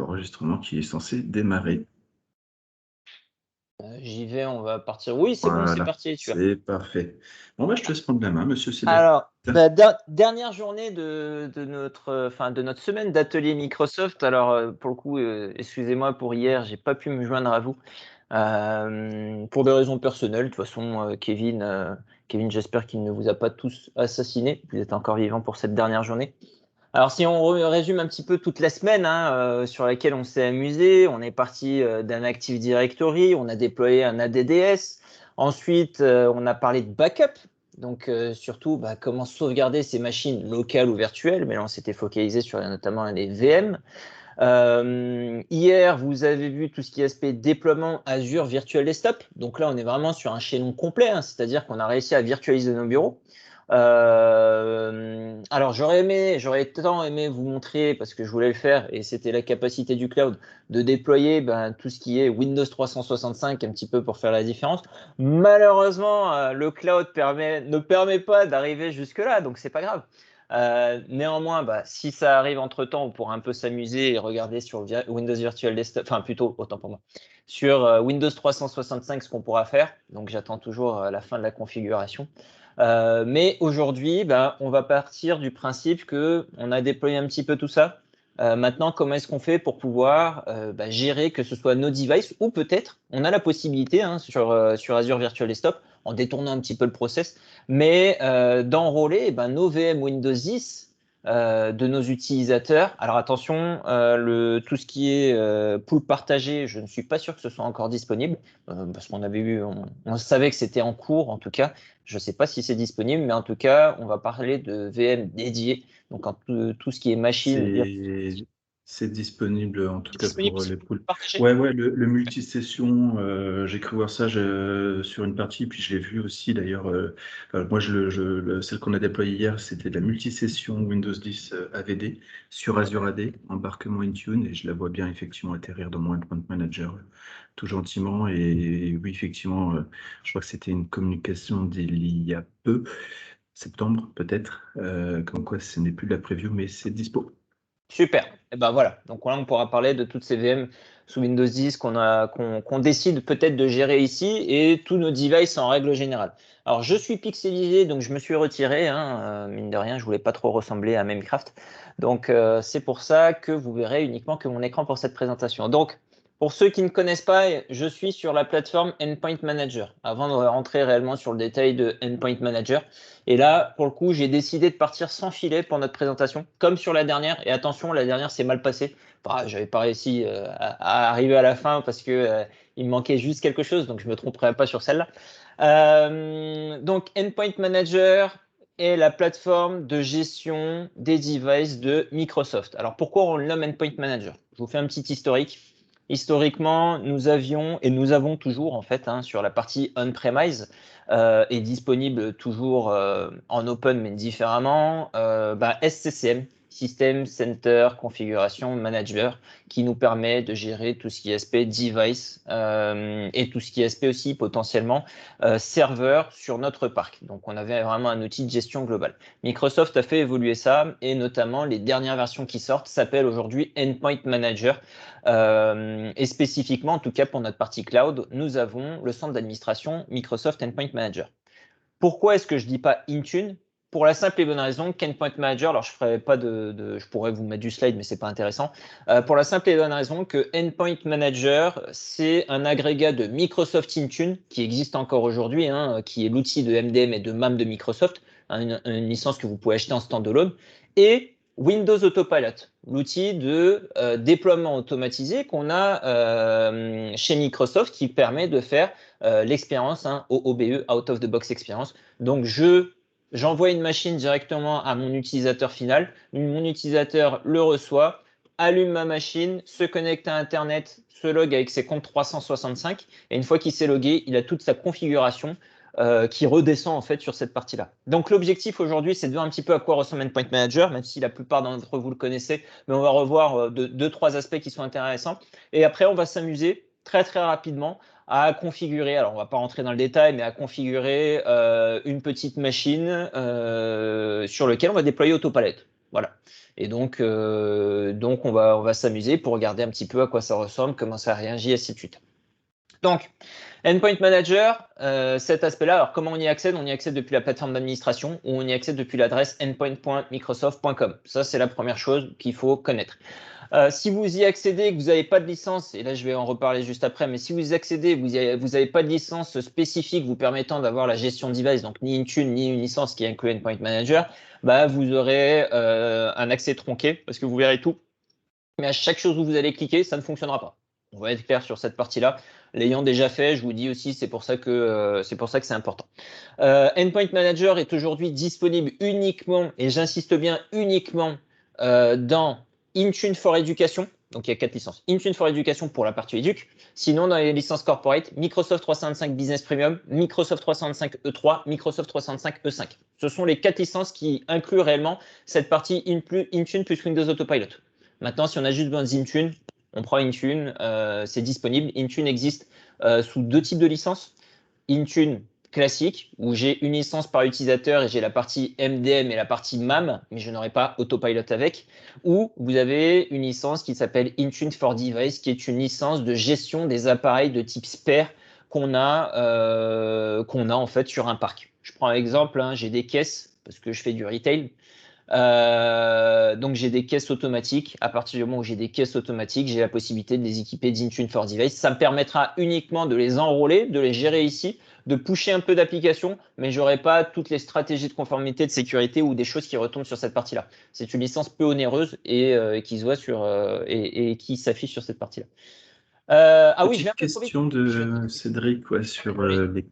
l'enregistrement qui est censé démarrer. J'y vais, on va partir. Oui, c'est bon, c'est Voilà, parti. c'est parfait. Bon, bah, je te laisse prendre la main, monsieur Sébastien. Alors, dernière journée de notre semaine d'atelier Microsoft. Alors, pour le coup, excusez-moi pour hier, j'ai pas pu me joindre à vous pour des raisons personnelles. De toute façon, Kevin, j'espère qu'il ne vous a pas tous assassiné. Vous êtes encore vivant pour cette dernière journée. Alors, si on résume un petit peu toute la semaine sur laquelle on s'est amusé, on est parti d'un Active Directory, on a déployé un ADDS. Ensuite, on a parlé de backup. Donc, surtout, comment sauvegarder ces machines locales ou virtuelles. Mais là, on s'était focalisé sur notamment les VM. Hier, vous avez vu tout ce qui est aspect déploiement Azure Virtual Desktop. Donc là, on est vraiment sur un chaînon complet, c'est-à-dire qu'on a réussi à virtualiser nos bureaux. Alors, j'aurais tant aimé vous montrer, parce que je voulais le faire, et c'était la capacité du cloud, de déployer tout ce qui est Windows 365 un petit peu pour faire la différence. Malheureusement, le cloud ne permet pas d'arriver jusque-là, donc c'est pas grave. Néanmoins, si ça arrive entre-temps, on pourra un peu s'amuser et regarder sur Windows Virtual Desktop, enfin plutôt, autant pour moi, sur Windows 365 ce qu'on pourra faire. Donc j'attends toujours la fin de la configuration. Mais aujourd'hui, on va partir du principe que on a déployé un petit peu tout ça. Maintenant, comment est-ce qu'on fait pour pouvoir gérer que ce soit nos devices ou peut-être on a la possibilité sur Azure Virtual Desktop en détournant un petit peu le process, mais d'enrôler nos VM Windows 10 de nos utilisateurs. Alors attention, tout ce qui est pool partagé, je ne suis pas sûr que ce soit encore disponible parce qu'on avait vu, on savait que c'était en cours en tout cas. Je ne sais pas si c'est disponible, mais en tout cas, on va parler de VM dédiés. Donc, tout ce qui est machine C'est disponible en tout cas disponible pour sur les poules. partagé. Ouais, le multisession, j'ai cru voir ça sur une partie, puis je l'ai vu aussi d'ailleurs. Moi, celle qu'on a déployée hier, c'était de la multisession Windows 10 AVD sur Azure AD, embarquement Intune, et je la vois bien effectivement atterrir dans mon Endpoint Manager tout gentiment. Et oui, effectivement, je crois que c'était une communication d'il y a peu, septembre peut-être, comme quoi ce n'est plus de la preview, mais c'est dispo. Super. Et ben voilà. Donc là, on pourra parler de toutes ces VM sous Windows 10 qu'on décide peut-être de gérer ici et tous nos devices en règle générale. Alors, je suis pixelisé, donc je me suis retiré. Mine de rien, je voulais pas trop ressembler à Minecraft. Donc, c'est pour ça que vous verrez uniquement que mon écran pour cette présentation. Donc, pour ceux qui ne connaissent pas, je suis sur la plateforme Endpoint Manager. Avant de rentrer réellement sur le détail de Endpoint Manager, et là, pour le coup, j'ai décidé de partir sans filet pour notre présentation, comme sur la dernière. Et attention, la dernière s'est mal passée. Enfin, j'avais pas réussi à arriver à la fin parce que il me manquait juste quelque chose, donc je me tromperai pas sur celle-là. Donc, Endpoint Manager est la plateforme de gestion des devices de Microsoft. Alors, pourquoi on le nomme Endpoint Manager? Je vous fais un petit historique. Historiquement, nous avions et nous avons toujours en fait sur la partie on-premise est disponible toujours en open mais différemment. SCCM, System Center Configuration Manager, qui nous permet de gérer tout ce qui est aspect device et tout ce qui est aspect aussi potentiellement serveur sur notre parc. Donc on avait vraiment un outil de gestion globale. Microsoft a fait évoluer ça et notamment les dernières versions qui sortent s'appellent aujourd'hui Endpoint Manager. Et spécifiquement, en tout cas pour notre partie cloud, nous avons le centre d'administration Microsoft Endpoint Manager. Pourquoi est-ce que je dis pas Intune? Pour la simple et bonne raison qu'Endpoint Manager, alors je ferai pas je pourrais vous mettre du slide, mais c'est pas intéressant. Pour la simple et bonne raison que Endpoint Manager, c'est un agrégat de Microsoft Intune qui existe encore aujourd'hui, qui est l'outil de MDM et de MAM de Microsoft, une licence que vous pouvez acheter en standalone, et Windows Autopilot, l'outil de déploiement automatisé qu'on a chez Microsoft qui permet de faire l'expérience, OOBE, Out of the Box Experience. Donc, j'envoie une machine directement à mon utilisateur final. Mon utilisateur le reçoit, allume ma machine, se connecte à Internet, se log avec ses comptes 365. Et une fois qu'il s'est logué, il a toute sa configuration qui redescend en fait sur cette partie-là. Donc l'objectif aujourd'hui, c'est de voir un petit peu à quoi ressemble Endpoint Manager, même si la plupart d'entre vous le connaissez, mais on va revoir deux, trois aspects qui sont intéressants. Et après, on va s'amuser très très rapidement à configurer, alors on va pas rentrer dans le détail, mais à configurer une petite machine sur laquelle on va déployer Autopilot. Voilà. Et donc on va s'amuser pour regarder un petit peu à quoi ça ressemble, comment ça réagit, ainsi de suite. Donc, Endpoint Manager, cet aspect-là, alors comment on y accède? On y accède depuis la plateforme d'administration ou on y accède depuis l'adresse endpoint.microsoft.com. Ça, c'est la première chose qu'il faut connaître. Si vous y accédez et que vous n'avez pas de licence, et là je vais en reparler juste après, mais si vous y accédez, vous n'avez pas de licence spécifique vous permettant d'avoir la gestion device, donc ni Intune ni une licence qui inclut Endpoint Manager, bah, vous aurez un accès tronqué parce que vous verrez tout. Mais à chaque chose où vous allez cliquer, ça ne fonctionnera pas. On va être clair sur cette partie-là. L'ayant déjà fait, je vous dis aussi, c'est pour ça que c'est important. Endpoint Manager est aujourd'hui disponible uniquement, et j'insiste bien uniquement, dans Intune for Education. Donc il y a 4 licences. Intune for Education pour la partie éduc. Sinon, dans les licences corporate, Microsoft 365 Business Premium, Microsoft 365 E3, Microsoft 365 E5. Ce sont les 4 licences qui incluent réellement cette partie Intune plus Windows Autopilot. Maintenant, si on a juste besoin d'Intune, on prend Intune, c'est disponible. Intune existe sous 2 types de licences. Intune classique, où j'ai une licence par utilisateur et j'ai la partie MDM et la partie MAM, mais je n'aurai pas Autopilot avec. Ou vous avez une licence qui s'appelle Intune for Device, qui est une licence de gestion des appareils de type spare qu'on a en fait sur un parc. Je prends un exemple, hein, j'ai des caisses, parce que je fais du retail. Donc j'ai des caisses automatiques. À partir du moment où j'ai des caisses automatiques, j'ai la possibilité de les équiper d'Intune for Device. Ça me permettra uniquement de les enrôler, de les gérer ici, de pusher un peu d'applications, mais j'aurai pas toutes les stratégies de conformité, de sécurité ou des choses qui retombent sur cette partie-là. C'est une licence peu onéreuse et qui se voit sur et qui s'affiche sur cette partie-là. Ah oui, je vais un Petite peu trop vite. question de Cédric, ouais, sur Oui.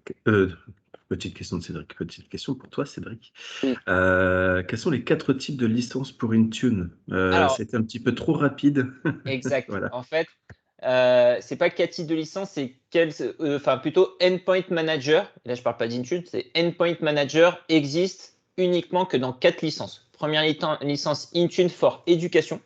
petite question de Cédric, petite question pour toi, Cédric. Oui. Quels sont les 4 types de licences pour Intune? Alors, C'était un petit peu trop rapide. exact. Voilà. En fait, c'est pas quel type de licence, c'est enfin plutôt Endpoint Manager. Et là, je parle pas d'Intune, c'est Endpoint Manager existe uniquement que dans 4 licences. Première licence Intune for Education.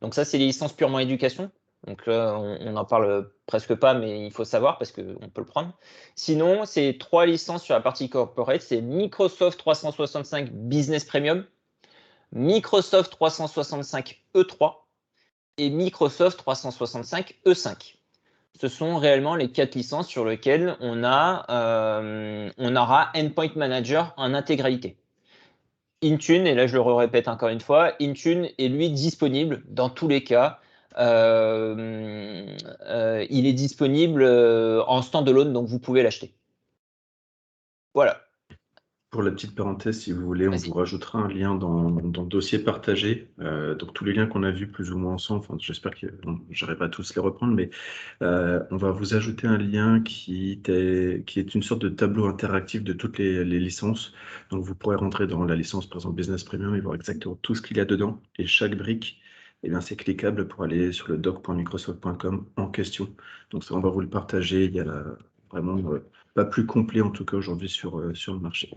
Donc ça, c'est les licences purement éducation. Donc là, on n'en parle presque pas, mais il faut savoir parce qu'on peut le prendre. Sinon, c'est 3 licences sur la partie corporate. C'est Microsoft 365 Business Premium, Microsoft 365 E3 et Microsoft 365 E5. Ce sont réellement les 4 licences sur lesquelles on aura Endpoint Manager en intégralité. Intune, et là je le répète encore une fois, Intune est lui disponible dans tous les cas. Il est disponible en standalone, donc vous pouvez l'acheter. Voilà, Pour la petite parenthèse, si vous voulez, on vous vas-y. rajoutera un lien dans le dossier partagé. Donc tous les liens qu'on a vus plus ou moins ensemble, enfin, j'espère que j'arrive pas à tous les reprendre, mais on va vous ajouter un lien qui est une sorte de tableau interactif de toutes les licences. Donc vous pourrez rentrer dans la licence, par exemple Business Premium, et voir exactement tout ce qu'il y a dedans. Et chaque brique, eh bien, c'est cliquable pour aller sur le doc.microsoft.com en question. Donc ça, on va vous le partager. Il y a vraiment pas plus complet, en tout cas aujourd'hui, sur le marché.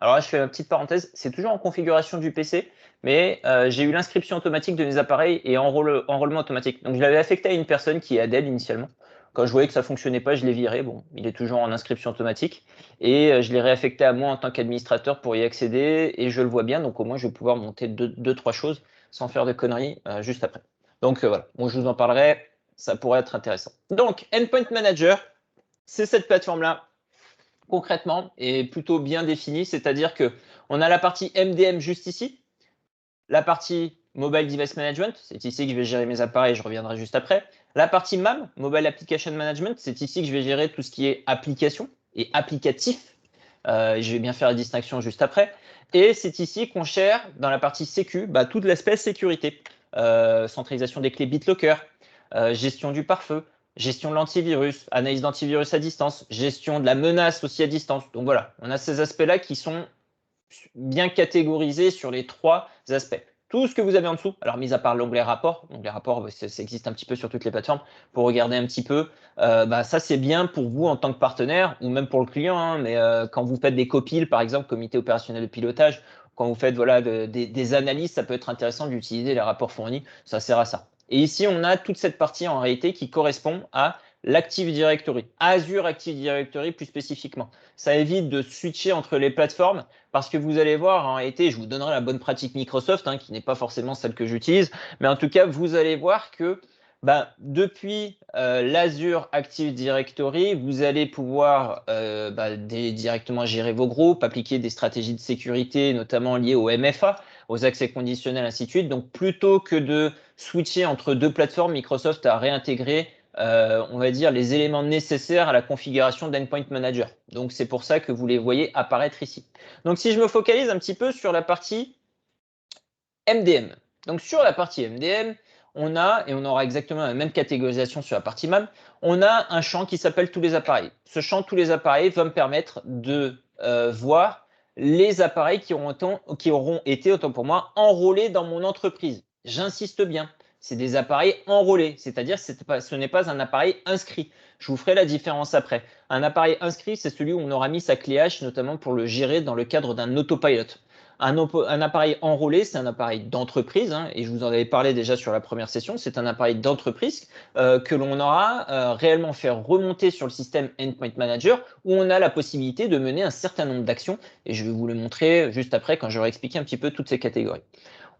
Alors là, je fais une petite parenthèse, c'est toujours en configuration du PC, mais j'ai eu l'inscription automatique de mes appareils et enrôlement automatique. Donc je l'avais affecté à une personne qui est Adèle initialement. Quand je voyais que ça fonctionnait pas, je l'ai viré. Bon, il est toujours en inscription automatique. Et je l'ai réaffecté à moi en tant qu'administrateur pour y accéder. Et je le vois bien, donc au moins je vais pouvoir monter deux, trois choses sans faire de conneries juste après. Donc voilà, bon, je vous en parlerai, ça pourrait être intéressant. Donc, Endpoint Manager, c'est cette plateforme-là concrètement est plutôt bien définie, c'est-à-dire que on a la partie MDM juste ici, la partie Mobile Device Management, c'est ici que je vais gérer mes appareils, je reviendrai juste après. La partie MAM, Mobile Application Management, c'est ici que je vais gérer tout ce qui est application et applicatif. Je vais bien faire la distinction juste après. Et c'est ici qu'on gère dans la partie sécu tout l'aspect sécurité. Centralisation des clés BitLocker, gestion du pare-feu, gestion de l'antivirus, analyse d'antivirus à distance, gestion de la menace aussi à distance. Donc voilà, on a ces aspects-là qui sont bien catégorisés sur les 3 aspects. Tout ce que vous avez en dessous, alors mis à part l'onglet rapport, donc les rapports, ça existe un petit peu sur toutes les plateformes, pour regarder un petit peu, ça c'est bien pour vous en tant que partenaire, ou même pour le client, hein, mais quand vous faites des copiles, par exemple, comité opérationnel de pilotage, quand vous faites voilà, des analyses, ça peut être intéressant d'utiliser les rapports fournis, ça sert à ça. Et ici, on a toute cette partie en réalité qui correspond à l'Active Directory, Azure Active Directory plus spécifiquement. Ça évite de switcher entre les plateformes parce que vous allez voir, en réalité, je vous donnerai la bonne pratique Microsoft, hein, qui n'est pas forcément celle que j'utilise, mais en tout cas, vous allez voir que depuis l'Azure Active Directory, vous allez pouvoir directement gérer vos groupes, appliquer des stratégies de sécurité, notamment liées au MFA, aux accès conditionnels, ainsi de suite. Donc, plutôt que de switcher entre deux plateformes, Microsoft a réintégré, on va dire, les éléments nécessaires à la configuration d'Endpoint Manager. Donc, c'est pour ça que vous les voyez apparaître ici. Donc, si je me focalise un petit peu sur la partie MDM. Donc, sur la partie MDM, on a, et on aura exactement la même catégorisation sur la partie MAM, on a un champ qui s'appelle tous les appareils. Ce champ tous les appareils va me permettre de voir les appareils qui auront été, autant pour moi, enrôlés dans mon entreprise. J'insiste bien, c'est des appareils enrôlés, c'est-à-dire que ce n'est pas un appareil inscrit. Je vous ferai la différence après. Un appareil inscrit, c'est celui où on aura mis sa clé H, notamment pour le gérer dans le cadre d'un autopilot. Un appareil enrôlé, c'est un appareil d'entreprise, hein, et je vous en avais parlé déjà sur la première session, c'est un appareil d'entreprise que l'on aura réellement fait remonter sur le système Endpoint Manager, où on a la possibilité de mener un certain nombre d'actions, et je vais vous le montrer juste après quand j'aurai expliqué un petit peu toutes ces catégories.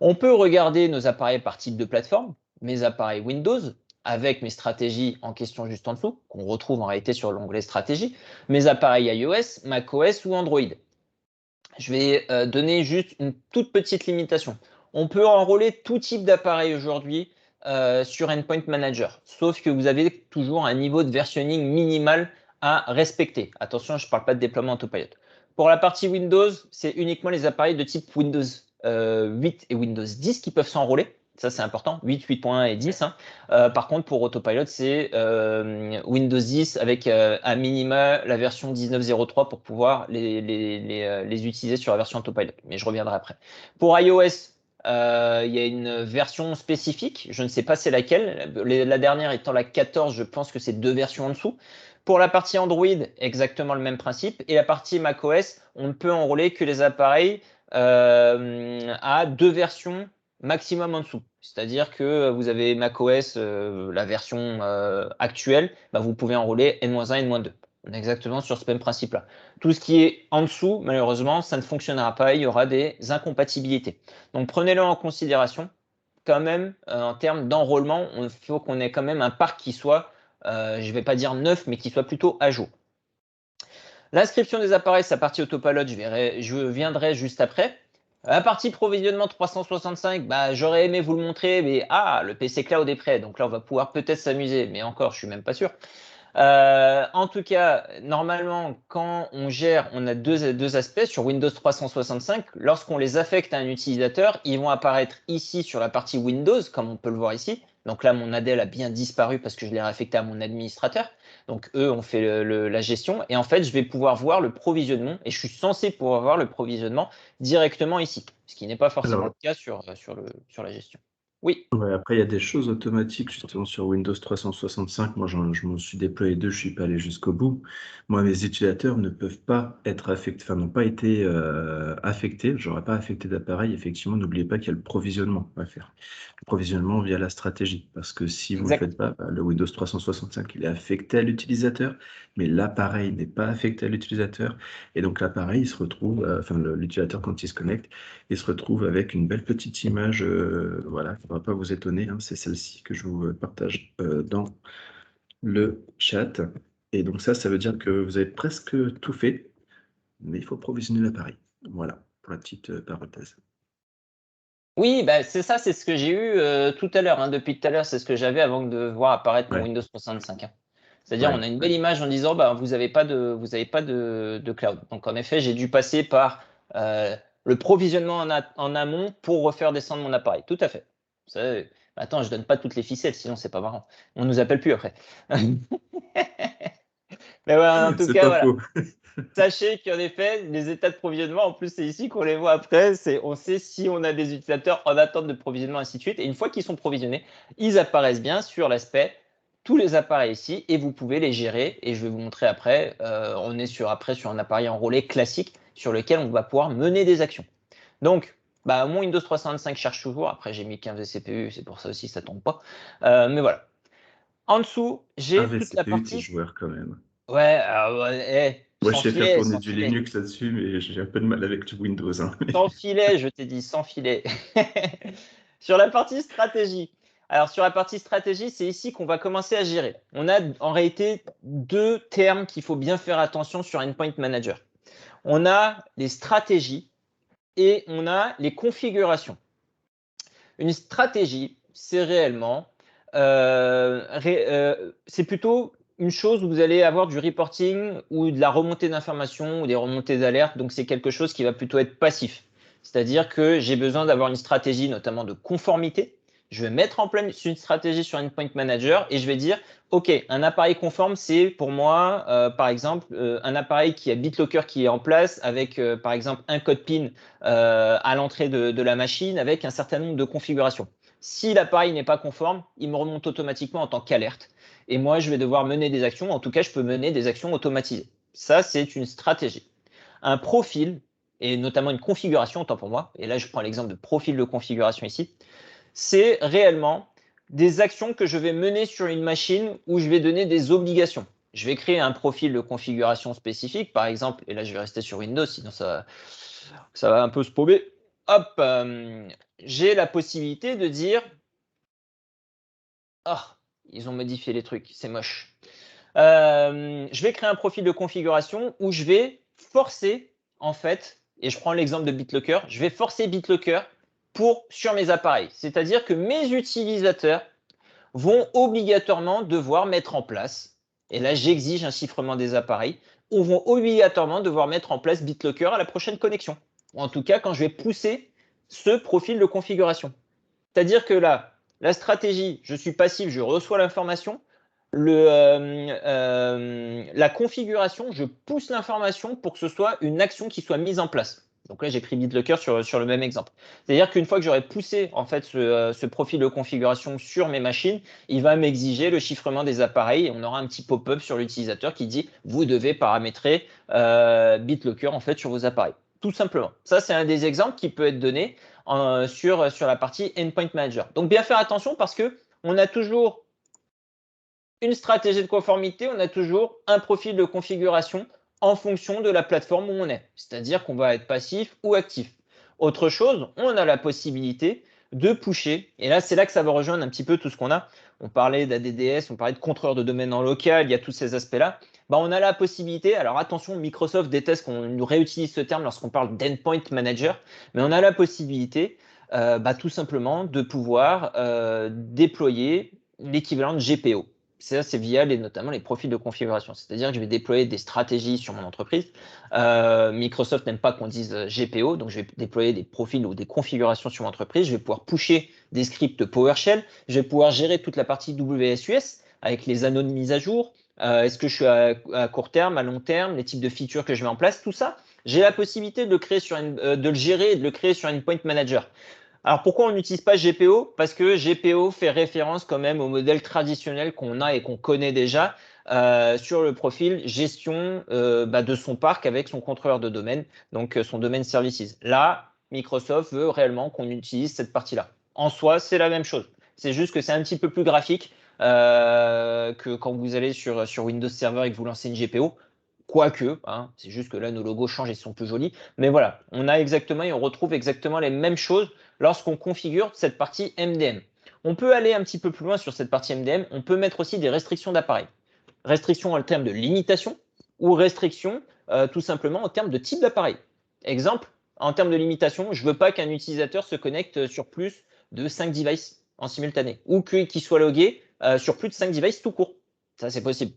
On peut regarder nos appareils par type de plateforme, mes appareils Windows, avec mes stratégies en question juste en dessous, qu'on retrouve en réalité sur l'onglet stratégie, mes appareils iOS, macOS ou Android. Je vais donner juste une toute petite limitation. On peut enrôler tout type d'appareil aujourd'hui sur Endpoint Manager, sauf que vous avez toujours un niveau de versionning minimal à respecter. Attention, je ne parle pas de déploiement autopilot. Pour la partie Windows, c'est uniquement les appareils de type Windows 8 et Windows 10 qui peuvent s'enrôler. Ça, c'est important, 8, 8.1 et 10. Hein. Par contre, pour Autopilot, c'est Windows 10 avec à minima la version 19.03 pour pouvoir les utiliser sur la version Autopilot. Mais je reviendrai après. Pour iOS, il y a une version spécifique. Je ne sais pas c'est laquelle. La dernière étant la 14, je pense que c'est 2 versions en dessous. Pour la partie Android, exactement le même principe. Et la partie macOS, on ne peut enrôler que les appareils à 2 versions maximum en dessous. C'est-à-dire que vous avez macOS, la version actuelle, vous pouvez enrôler N-1, N-2. On est exactement sur ce même principe-là. Tout ce qui est en dessous, malheureusement, ça ne fonctionnera pas. Il y aura des incompatibilités. Donc prenez-le en considération. Quand même, en termes d'enrôlement, il faut qu'on ait quand même un parc qui soit, je ne vais pas dire neuf, mais qui soit plutôt à jour. L'inscription des appareils, sa partie autopilot, je viendrai juste après. La partie provisionnement 365, j'aurais aimé vous le montrer, mais le PC Cloud est prêt, donc là on va pouvoir peut-être s'amuser, mais encore, je suis même pas sûr. En tout cas, normalement, quand on gère, on a deux aspects sur Windows 365. Lorsqu'on les affecte à un utilisateur, ils vont apparaître ici sur la partie Windows, comme on peut le voir ici. Donc là, mon ADL a bien disparu parce que je l'ai réaffecté à mon administrateur. Donc eux ont fait la gestion. Et en fait, je vais pouvoir voir le provisionnement. Et je suis censé pouvoir voir le provisionnement directement ici, ce qui n'est pas forcément le cas sur la gestion. Oui. Ouais, après, il y a des choses automatiques justement sur Windows 365. Moi, je m'en suis déployé 2, je suis pas allé jusqu'au bout. Moi, mes utilisateurs ne peuvent pas être affectés, enfin, n'ont pas été affectés. J'aurais pas affecté d'appareil. Effectivement, n'oubliez pas qu'il y a le provisionnement à faire. Le provisionnement via la stratégie. Parce que si vous ne le faites pas, le Windows 365, il est affecté à l'utilisateur, mais l'appareil n'est pas affecté à l'utilisateur. Et donc, l'appareil, il se retrouve, l'utilisateur, quand il se connecte, il se retrouve avec une belle petite image, voilà, qui ne va pas vous étonner, hein, c'est celle-ci que je vous partage dans le chat. Et donc ça veut dire que vous avez presque tout fait, mais il faut provisionner l'appareil. Voilà, pour la petite parenthèse. Oui, c'est ça, c'est ce que j'ai eu tout à l'heure. Hein. Depuis tout à l'heure, c'est ce que j'avais avant de voir apparaître mon Windows 365. Hein. C'est-à-dire, on a une belle image en disant, vous n'avez pas de cloud. Donc, en effet, j'ai dû passer par le provisionnement en amont pour refaire descendre mon appareil. Tout à fait. Ça, attends, je donne pas toutes les ficelles, sinon c'est pas marrant. On nous appelle plus après. Mais voilà, en tout cas, voilà. Sachez qu'en effet, les états de provisionnement, en plus, c'est ici qu'on les voit après. On sait si on a des utilisateurs en attente de provisionnement, ainsi de suite. Et une fois qu'ils sont provisionnés, ils apparaissent bien sur l'aspect tous les appareils ici et vous pouvez les gérer. Et je vais vous montrer après. On est sur un appareil enrôlé classique sur lequel on va pouvoir mener des actions. Donc, mon Windows 365 cherche toujours. Après, j'ai mis 15 CPU, c'est pour ça aussi, ça ne tombe pas. Mais voilà. En dessous, Un j'ai toute la vCPU, t'es partie. joueur quand même. Ouais, Moi, je sans sais faire filet, tourner sans du filet. Linux là-dessus, mais j'ai un peu de mal avec du Windows, hein. Sans filet, je t'ai dit, sans filet. Sur la partie stratégie. Alors, sur la partie stratégie, c'est ici qu'on va commencer à gérer. On a en réalité deux termes qu'il faut bien faire attention sur Endpoint Manager. On a les stratégies et on a les configurations. Une stratégie, c'est réellement, c'est plutôt une chose où vous allez avoir du reporting ou de la remontée d'informations ou des remontées d'alerte. Donc, c'est quelque chose qui va plutôt être passif. C'est-à-dire que j'ai besoin d'avoir une stratégie, notamment de conformité. Je vais mettre en place une stratégie sur Endpoint Manager et je vais dire, OK, un appareil conforme, c'est pour moi, par exemple, un appareil qui a BitLocker qui est en place avec, par exemple, un code PIN à l'entrée de la machine avec un certain nombre de configurations. Si l'appareil n'est pas conforme, il me remonte automatiquement en tant qu'alerte. Et moi, je vais devoir mener des actions. En tout cas, je peux mener des actions automatisées. Ça, c'est une stratégie. Un profil, et notamment une configuration, autant pour moi, et là, je prends l'exemple de profil de configuration ici, c'est réellement des actions que je vais mener sur une machine où je vais donner des obligations. Je vais créer un profil de configuration spécifique, par exemple, et là, je vais rester sur Windows, sinon ça va un peu se paumer. Hop, j'ai la possibilité de dire, ah, ils ont modifié les trucs, c'est moche. Je vais créer un profil de configuration où je vais forcer, en fait, et je prends l'exemple de BitLocker, je vais forcer BitLocker sur mes appareils. C'est-à-dire que mes utilisateurs vont obligatoirement devoir mettre en place, et là j'exige un chiffrement des appareils, ou vont obligatoirement devoir mettre en place BitLocker à la prochaine connexion. Ou en tout cas quand je vais pousser ce profil de configuration. C'est-à-dire que là, la stratégie, je suis passif, je reçois l'information. La configuration, je pousse l'information pour que ce soit une action qui soit mise en place. Donc là, j'ai pris BitLocker sur le même exemple. C'est-à-dire qu'une fois que j'aurai poussé en fait ce profil de configuration sur mes machines, il va m'exiger le chiffrement des appareils et on aura un petit pop-up sur l'utilisateur qui dit vous devez paramétrer BitLocker en fait sur vos appareils. Tout simplement. Ça, c'est un des exemples qui peut être donné sur la partie Endpoint Manager. Donc bien faire attention parce que on a toujours une stratégie de conformité, on a toujours un profil de configuration en fonction de la plateforme où on est. C'est-à-dire qu'on va être passif ou actif. Autre chose, on a la possibilité de pusher. Et là, c'est là que ça va rejoindre un petit peu tout ce qu'on a. On parlait d'ADDS, on parlait de contrôleur de domaine en local, il y a tous ces aspects-là. On a la possibilité, alors attention, Microsoft déteste qu'on nous réutilise ce terme lorsqu'on parle d'endpoint manager, mais on a la possibilité tout simplement de pouvoir déployer l'équivalent de GPO. Ça, c'est via notamment les profils de configuration. C'est-à-dire que je vais déployer des stratégies sur mon entreprise. Microsoft n'aime pas qu'on dise GPO, donc je vais déployer des profils ou des configurations sur mon entreprise. Je vais pouvoir pusher des scripts PowerShell. Je vais pouvoir gérer toute la partie WSUS avec les anneaux de mise à jour. Est-ce que je suis à court terme, à long terme, les types de features que je mets en place, tout ça. J'ai la possibilité de le gérer et de le créer sur Endpoint Manager. Alors pourquoi on n'utilise pas GPO? Parce que GPO fait référence quand même au modèle traditionnel qu'on a et qu'on connaît déjà sur le profil gestion de son parc avec son contrôleur de domaine, donc son domaine services. Là, Microsoft veut réellement qu'on utilise cette partie-là. En soi, c'est la même chose. C'est juste que c'est un petit peu plus graphique que quand vous allez sur Windows Server et que vous lancez une GPO. Quoique, hein, c'est juste que là, nos logos changent et sont plus jolis. Mais voilà, on a exactement et on retrouve exactement les mêmes choses lorsqu'on configure cette partie MDM. On peut aller un petit peu plus loin sur cette partie MDM. On peut mettre aussi des restrictions d'appareil. Restrictions en termes de limitation ou restrictions tout simplement en termes de type d'appareil. Exemple, en termes de limitation, je ne veux pas qu'un utilisateur se connecte sur plus de 5 devices en simultané ou qu'il soit logué sur plus de 5 devices tout court. Ça, c'est possible.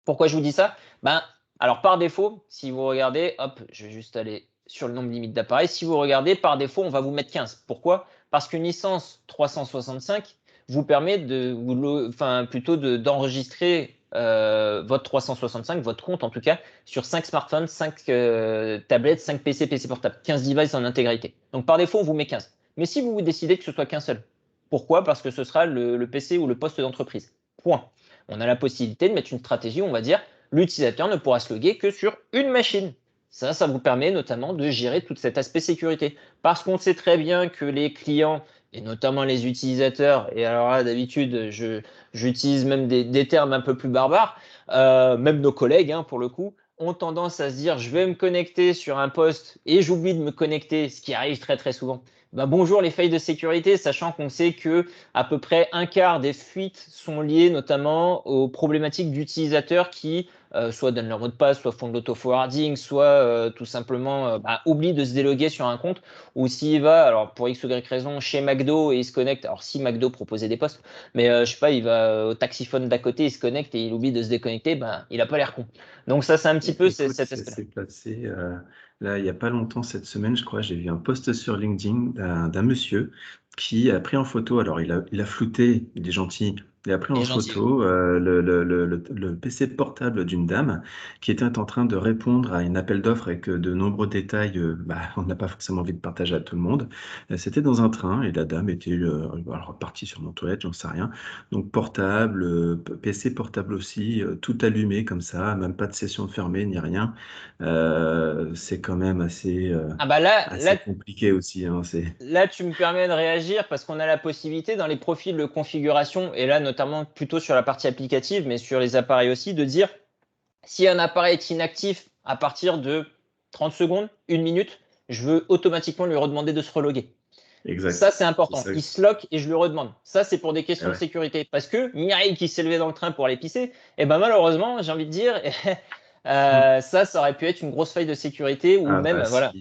Pourquoi je vous dis ça? Alors par défaut, si vous regardez, hop, je vais juste aller sur le nombre limite d'appareils. Si vous regardez, par défaut, on va vous mettre 15. Pourquoi? Parce qu'une licence 365 vous permet d'enregistrer votre 365, votre compte en tout cas, sur 5 smartphones, 5 tablettes, 5 PC, PC portables, 15 devices en intégralité. Donc par défaut, on vous met 15. Mais si vous décidez que ce soit qu'un seul, pourquoi? Parce que ce sera le PC ou le poste d'entreprise. Point. On a la possibilité de mettre une stratégie où on va dire l'utilisateur ne pourra se loguer que sur une machine. Ça vous permet notamment de gérer tout cet aspect sécurité. Parce qu'on sait très bien que les clients et notamment les utilisateurs, et alors là, d'habitude, j'utilise même des termes un peu plus barbares, même nos collègues, hein, pour le coup, ont tendance à se dire, je vais me connecter sur un poste et j'oublie de me connecter, ce qui arrive très très souvent. Ben, bonjour les failles de sécurité, sachant qu'on sait que à peu près un quart des fuites sont liées notamment aux problématiques d'utilisateurs qui soit donnent leur mot de passe, soit font de l'auto-forwarding, soit tout simplement oublient de se déloguer sur un compte, ou s'il va, alors pour X ou Y raison, chez McDo et il se connecte, alors si McDo proposait des postes, mais je sais pas, il va au taxiphone d'à côté, il se connecte et il oublie de se déconnecter, ben, il a pas l'air con. Donc ça, c'est un petit peu Écoute, cet ça aspect-là. s'est passé là, il n'y a pas longtemps, cette semaine, je crois, j'ai vu un post sur LinkedIn d'un monsieur qui a pris en photo, alors il a flouté, il est gentil, il a pris Il en est gentil. photo le PC portable d'une dame qui était en train de répondre à un appel d'offres avec de nombreux détails, on n'a pas forcément envie de partager à tout le monde. C'était dans un train et la dame était alors, partie sur mon toilette, j'en sais rien. Donc portable, PC portable aussi, tout allumé comme ça, même pas de session fermée ni rien. C'est quand même Ah bah là, assez compliqué aussi, hein, là, tu me permets de réagir parce qu'on a la possibilité dans les profils de configuration, et là notamment plutôt sur la partie applicative, mais sur les appareils aussi, de dire si un appareil est inactif à partir de 30 secondes, 1 minute, je veux automatiquement lui redemander de se reloguer. Ça, exact. c'est C'est important. ça. Il se lock et je lui redemande. Ça, c'est pour des Ah questions de ouais. sécurité. Parce que Mireille qui s'est levée dans le train pour aller pisser, et ben malheureusement, j'ai envie de dire, Mm. ça aurait pu être une grosse faille de sécurité ou Ah même, bah voilà,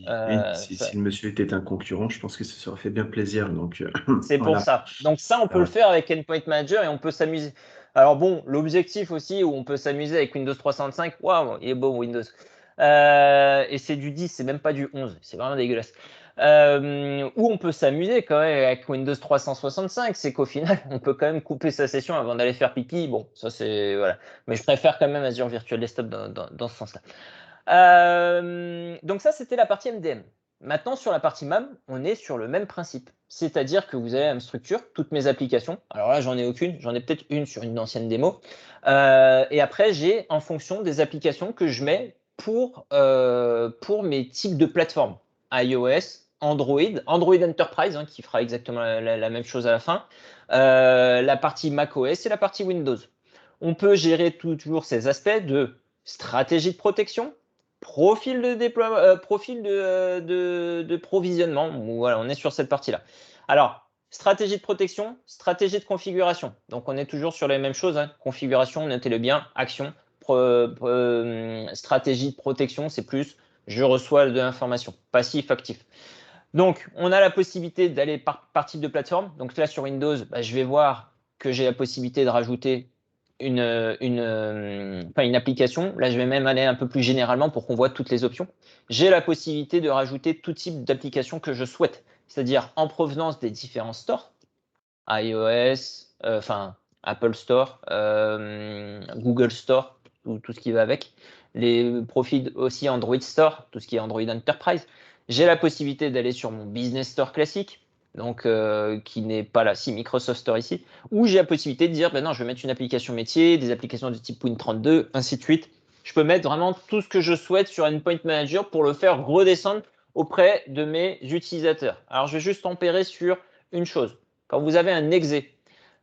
si, oui, si le monsieur était un concurrent, je pense que ça serait fait bien plaisir. Donc c'est pour voilà. ça. Donc ça, on Ah peut le ouais. faire avec Endpoint Manager et on peut s'amuser. Alors bon, l'objectif aussi où on peut s'amuser avec Windows 365, waouh, il est beau Windows. Et c'est du 10, c'est même pas du 11, c'est vraiment dégueulasse. Où on peut s'amuser quand même avec Windows 365, c'est qu'au final, on peut quand même couper sa session avant d'aller faire pipi. Bon, ça c'est voilà. Mais je préfère quand même Azure Virtual Desktop dans ce sens-là. Donc ça, c'était la partie MDM. Maintenant, sur la partie MAM, on est sur le même principe. C'est-à-dire que vous avez une structure, toutes mes applications. Alors là, j'en ai aucune, j'en ai peut-être une sur une ancienne démo. Et après, j'ai en fonction des applications que je mets pour mes types de plateformes. iOS, Android, Android Enterprise, hein, qui fera exactement la même chose à la fin, la partie macOS et la partie Windows. On peut gérer toujours ces aspects de stratégie de protection, profil de déploiement, profil de provisionnement. Voilà, on est sur cette partie-là. Alors, stratégie de protection, stratégie de configuration. Donc, on est toujours sur les mêmes choses, hein. Configuration, notez-le bien. Action, stratégie de protection, c'est plus je reçois de l'information. Passif, actif. Donc, on a la possibilité d'aller par type de plateforme. Donc là, sur Windows, je vais voir que j'ai la possibilité de rajouter une application. Là, je vais même aller un peu plus généralement pour qu'on voit toutes les options. J'ai la possibilité de rajouter tout type d'application que je souhaite, c'est-à-dire en provenance des différents stores, iOS, Apple Store, Google Store, tout ce qui va avec. Les profils aussi Android Store, tout ce qui est Android Enterprise. J'ai la possibilité d'aller sur mon Business Store classique, donc qui n'est pas là, si Microsoft Store ici, où j'ai la possibilité de dire, ben non, je vais mettre une application métier, des applications de type Win32, ainsi de suite. Je peux mettre vraiment tout ce que je souhaite sur Endpoint Manager pour le faire redescendre auprès de mes utilisateurs. Alors, je vais juste tempérer sur une chose. Quand vous avez un exe,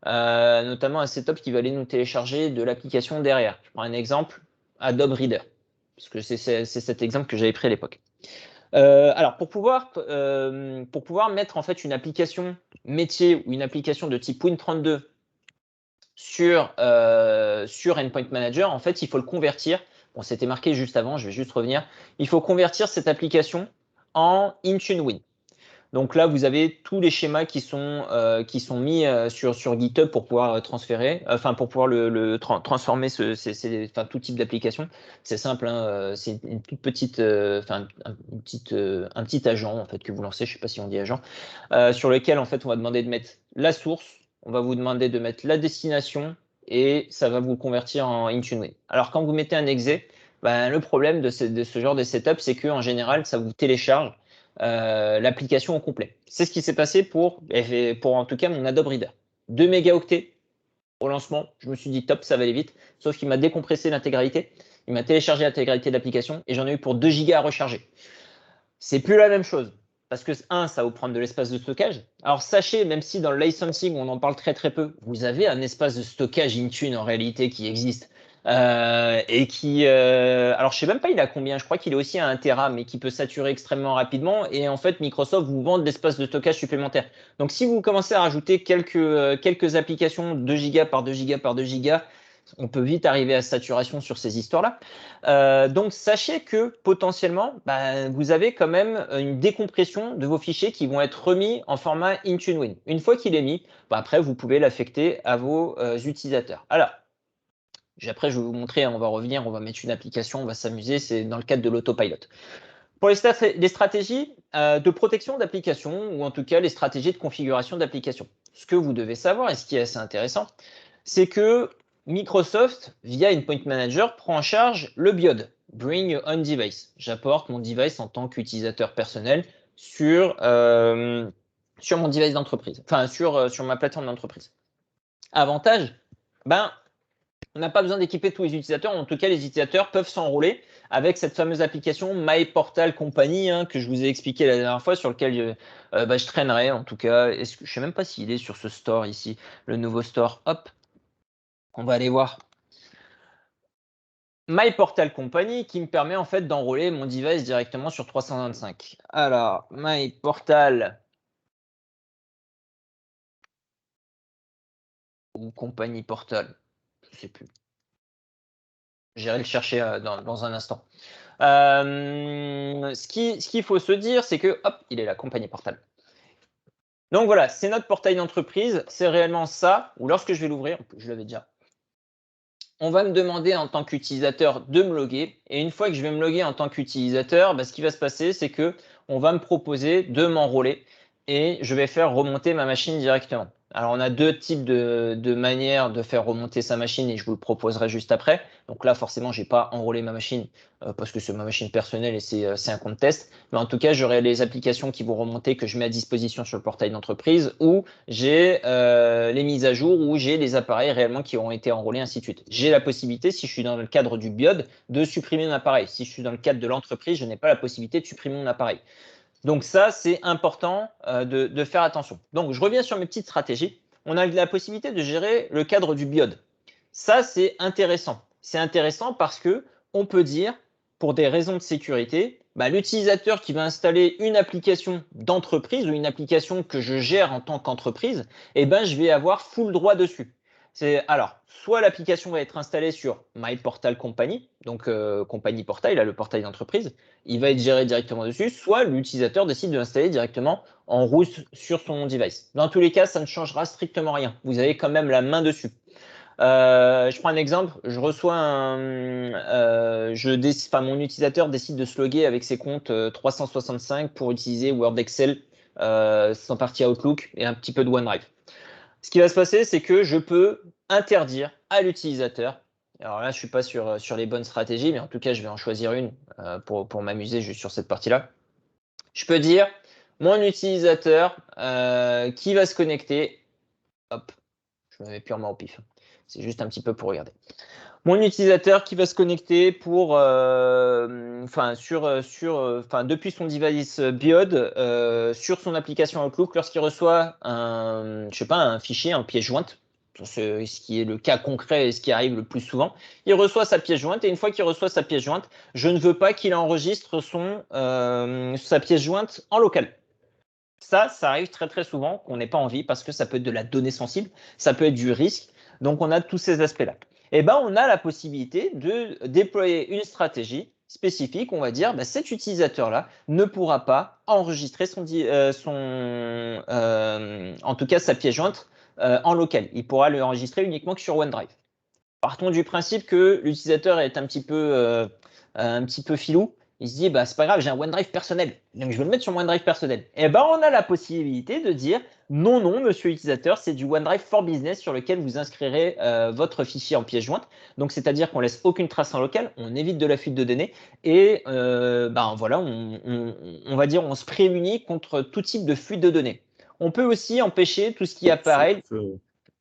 notamment un setup qui va aller nous télécharger de l'application derrière. Je prends un exemple, Adobe Reader, parce que c'est cet exemple que j'avais pris à l'époque. Alors, pour pouvoir mettre en fait une application métier ou une application de type Win32 sur Endpoint Manager, en fait, il faut le convertir. Bon, c'était marqué juste avant, je vais juste revenir. Il faut convertir cette application en Intune Win. Donc là, vous avez tous les schémas qui sont mis sur GitHub pour pouvoir transférer, pour pouvoir transformer tout type d'application. C'est simple, hein, c'est une toute petite, un petit agent en fait que vous lancez, je ne sais pas si on dit agent, sur lequel en fait on va demander de mettre la source, on va vous demander de mettre la destination et ça va vous convertir en Intune. Alors quand vous mettez un exe, le problème de ce genre de setup, c'est que en général, ça vous télécharge l'application au complet. C'est ce qui s'est passé pour en tout cas mon Adobe Reader. 2 mégaoctets au lancement, je me suis dit top, ça va aller vite, sauf qu'il m'a décompressé l'intégralité, il m'a téléchargé l'intégralité de l'application et j'en ai eu pour 2 gigas à recharger. C'est plus la même chose. parce que, ça va vous prendre de l'espace de stockage. Alors, sachez, même si dans le licensing, on en parle très très peu, vous avez un espace de stockage Intune en réalité qui existe. Et qui, alors je sais même pas il a combien, je crois qu'il est aussi à 1 Tera, mais qui peut saturer extrêmement rapidement. Et en fait, Microsoft vous vend de l'espace de stockage supplémentaire. Donc, si vous commencez à rajouter quelques applications 2 Go par 2 Go par 2 Go, on peut vite arriver à saturation sur ces histoires-là. Donc, sachez que potentiellement, vous avez quand même une décompression de vos fichiers qui vont être remis en format IntuneWin. Une fois qu'il est mis, après, vous pouvez l'affecter à vos utilisateurs. Alors, après, je vais vous montrer, on va revenir, on va mettre une application, on va s'amuser, c'est dans le cadre de l'autopilot. Pour les stratégies de protection d'application, ou en tout cas les stratégies de configuration d'application, ce que vous devez savoir, et ce qui est assez intéressant, c'est que Microsoft, via Endpoint Manager, prend en charge le BIOD, Bring Your Own Device. J'apporte mon device en tant qu'utilisateur personnel sur mon device d'entreprise, enfin sur ma plateforme d'entreprise. Avantage, on n'a pas besoin d'équiper tous les utilisateurs. En tout cas, les utilisateurs peuvent s'enrôler avec cette fameuse application My Portal Company que je vous ai expliqué la dernière fois, sur lequel je traînerai. En tout cas, je ne sais même pas s'il est sur ce store ici, le nouveau store. Hop, on va aller voir. My Portal Company qui me permet en fait d'enrôler mon device directement sur 325. Alors, My Portal ou Company Portal, je ne sais plus. J'irai le chercher dans un instant. Ce qu'il faut se dire, c'est que, hop, il est là, Company Portal. Donc voilà, c'est notre portail d'entreprise. C'est réellement ça, ou lorsque je vais l'ouvrir, je l'avais déjà, on va me demander en tant qu'utilisateur de me loguer. Et une fois que je vais me loguer en tant qu'utilisateur, ce qui va se passer, c'est que on va me proposer de m'enrôler et je vais faire remonter ma machine directement. Alors, on a deux types de manières de faire remonter sa machine et je vous le proposerai juste après. Donc là, forcément, je n'ai pas enrôlé ma machine parce que c'est ma machine personnelle et c'est un compte test. Mais en tout cas, j'aurai les applications qui vont remonter que je mets à disposition sur le portail d'entreprise où j'ai les mises à jour, où j'ai les appareils réellement qui auront été enrôlés, ainsi de suite. J'ai la possibilité, si je suis dans le cadre du BIOD, de supprimer mon appareil. Si je suis dans le cadre de l'entreprise, je n'ai pas la possibilité de supprimer mon appareil. Donc ça, c'est important de faire attention. Donc, je reviens sur mes petites stratégies. On a la possibilité de gérer le cadre du BIOD. Ça, c'est intéressant. C'est intéressant parce que on peut dire, pour des raisons de sécurité, l'utilisateur qui va installer une application d'entreprise ou une application que je gère en tant qu'entreprise, je vais avoir full droit dessus. Alors, soit l'application va être installée sur My Portal Company, donc Company Portail, là, le portail d'entreprise, il va être géré directement dessus, soit l'utilisateur décide de l'installer directement en route sur son device. Dans tous les cas, ça ne changera strictement rien. Vous avez quand même la main dessus. Je prends un exemple, je reçois mon utilisateur décide de se loguer avec ses comptes 365 pour utiliser Word, Excel, sans partie Outlook et un petit peu de OneDrive. Ce qui va se passer, c'est que je peux interdire à l'utilisateur. Alors là, je ne suis pas sur les bonnes stratégies, mais en tout cas, je vais en choisir une pour m'amuser juste sur cette partie-là. Je peux dire, mon utilisateur qui va se connecter, hop, je me mets purement au pif. C'est juste un petit peu pour regarder. Mon utilisateur qui va se connecter depuis son device BIOD sur son application Outlook lorsqu'il reçoit un fichier, un pièce jointe, ce qui est le cas concret et ce qui arrive le plus souvent. Il reçoit sa pièce jointe et une fois qu'il reçoit sa pièce jointe, je ne veux pas qu'il enregistre sa pièce jointe en local. Ça arrive très très souvent qu'on n'ait pas envie parce que ça peut être de la donnée sensible, ça peut être du risque. Donc, on a tous ces aspects-là. On a la possibilité de déployer une stratégie spécifique. On va dire, cet utilisateur-là ne pourra pas enregistrer en tout cas sa pièce jointe en local. Il pourra l'enregistrer uniquement que sur OneDrive. Partons du principe que l'utilisateur est un petit peu filou. Il se dit, c'est pas grave, j'ai un OneDrive personnel. Donc, je vais le mettre sur mon OneDrive personnel. On a la possibilité de dire, non, monsieur utilisateur, c'est du OneDrive for Business sur lequel vous inscrirez votre fichier en pièce jointe. Donc, c'est-à-dire qu'on laisse aucune trace en local, on évite de la fuite de données et on va dire, on se prémunit contre tout type de fuite de données. On peut aussi empêcher tout ce qui apparaît.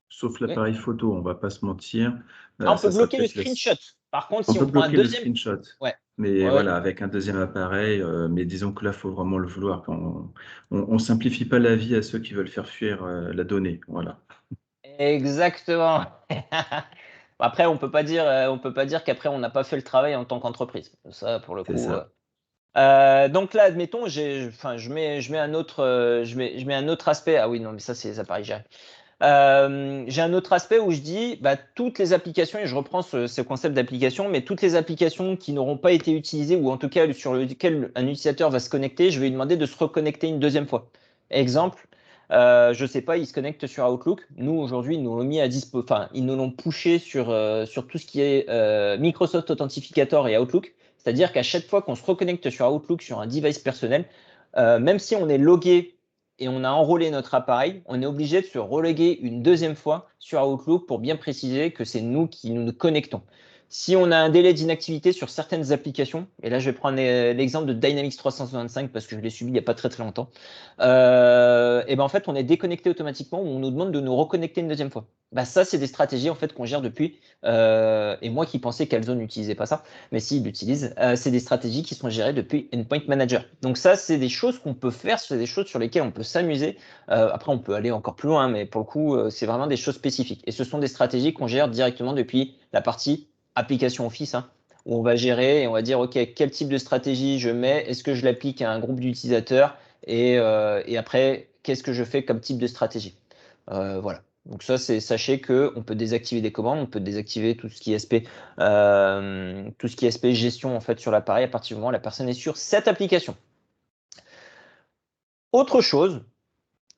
Sauf l'appareil photo, on ne va pas se mentir. On peut bloquer le screenshot. Par contre, On si peut on prend un bloquer le deuxième, screenshot, ouais, mais ouais, voilà, avec un deuxième appareil, mais disons que là, il faut vraiment le vouloir. On simplifie pas la vie à ceux qui veulent faire fuir la donnée. Voilà. exactement. Après, on peut pas dire qu'après on n'a pas fait le travail en tant qu'entreprise. Ça, pour le C'est coup. ça. Donc là, admettons, je mets je mets un autre aspect. Ah oui, non, mais ça, c'est les appareils gérés. J'ai un autre aspect où je dis, bah, toutes les applications, et je reprends ce concept d'application, mais toutes les applications qui n'auront pas été utilisées ou en tout cas sur lesquelles un utilisateur va se connecter, je vais lui demander de se reconnecter une deuxième fois. Exemple, je sais pas, il se connecte sur Outlook. Nous, aujourd'hui, ils nous l'ont mis à dispo, enfin, ils nous l'ont pushé sur tout ce qui est Microsoft Authentificator et Outlook. C'est-à-dire qu'à chaque fois qu'on se reconnecte sur Outlook sur un device personnel, même si on est logué et on a enrôlé notre appareil, on est obligé de se reloguer une deuxième fois sur Outlook pour bien préciser que c'est nous qui nous connectons. Si on a un délai d'inactivité sur certaines applications, et là je vais prendre l'exemple de Dynamics 365 parce que je l'ai subi il n'y a pas très très longtemps, et ben en fait on est déconnecté automatiquement ou on nous demande de nous reconnecter une deuxième fois. Bah ça c'est des stratégies en fait qu'on gère depuis, et moi qui pensais qu'Alzone n'utilisait pas ça, mais s'il l'utilise, c'est des stratégies qui sont gérées depuis Endpoint Manager. Donc ça c'est des choses qu'on peut faire, c'est des choses sur lesquelles on peut s'amuser. Après on peut aller encore plus loin, mais pour le coup c'est vraiment des choses spécifiques. Et ce sont des stratégies qu'on gère directement depuis la partie application Office, hein, où on va gérer et on va dire, OK, quel type de stratégie je mets? Est-ce que je l'applique à un groupe d'utilisateurs? Et après, qu'est-ce que je fais comme type de stratégie? Voilà. Donc ça, sachez qu'on peut désactiver des commandes, on peut désactiver tout ce qui est tout ce qui est aspect gestion en fait sur l'appareil à partir du moment où la personne est sur cette application. Autre chose,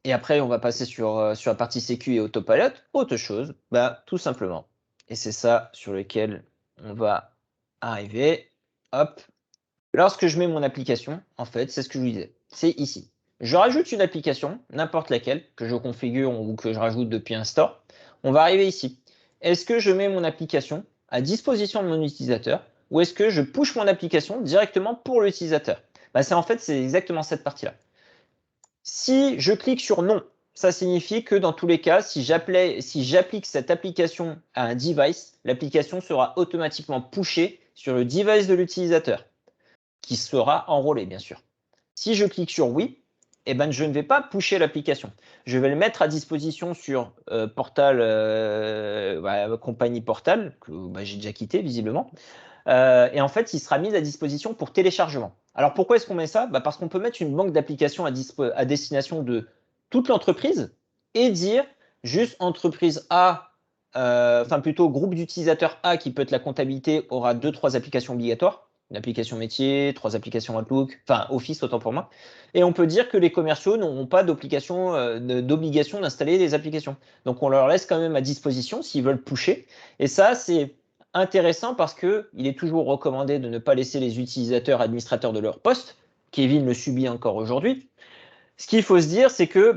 et après on va passer sur la partie sécu et autopilot. Autre chose, bah, tout simplement, et c'est ça sur lequel on va arriver. Hop. Lorsque je mets mon application, en fait, c'est ce que je vous disais. C'est ici. Je rajoute une application, n'importe laquelle, que je configure ou que je rajoute depuis un store. On va arriver ici. Est-ce que je mets mon application à disposition de mon utilisateur ou est-ce que je push mon application directement pour l'utilisateur? Bah, en fait, c'est exactement cette partie-là. Si je clique sur non, ça signifie que dans tous les cas, si j'applique cette application à un device, l'application sera automatiquement pushée sur le device de l'utilisateur, qui sera enrôlé, bien sûr. Si je clique sur oui, eh ben, je ne vais pas pusher l'application. Je vais le mettre à disposition sur Portal, compagnie Portal, que j'ai déjà quitté visiblement. Et en fait, il sera mis à disposition pour téléchargement. Alors pourquoi est-ce qu'on met ça? Parce qu'on peut mettre une banque d'applications à destination de toute l'entreprise et dire juste entreprise A, enfin plutôt groupe d'utilisateurs A qui peut être la comptabilité aura 2-3 applications obligatoires. Une application métier, 3 applications Outlook, enfin Office autant pour moi. Et on peut dire que les commerciaux n'auront pas d'obligation d'installer des applications. Donc on leur laisse quand même à disposition s'ils veulent pusher. Et ça, c'est intéressant parce que il est toujours recommandé de ne pas laisser les utilisateurs administrateurs de leur poste. Kevin le subit encore aujourd'hui. Ce qu'il faut se dire, c'est que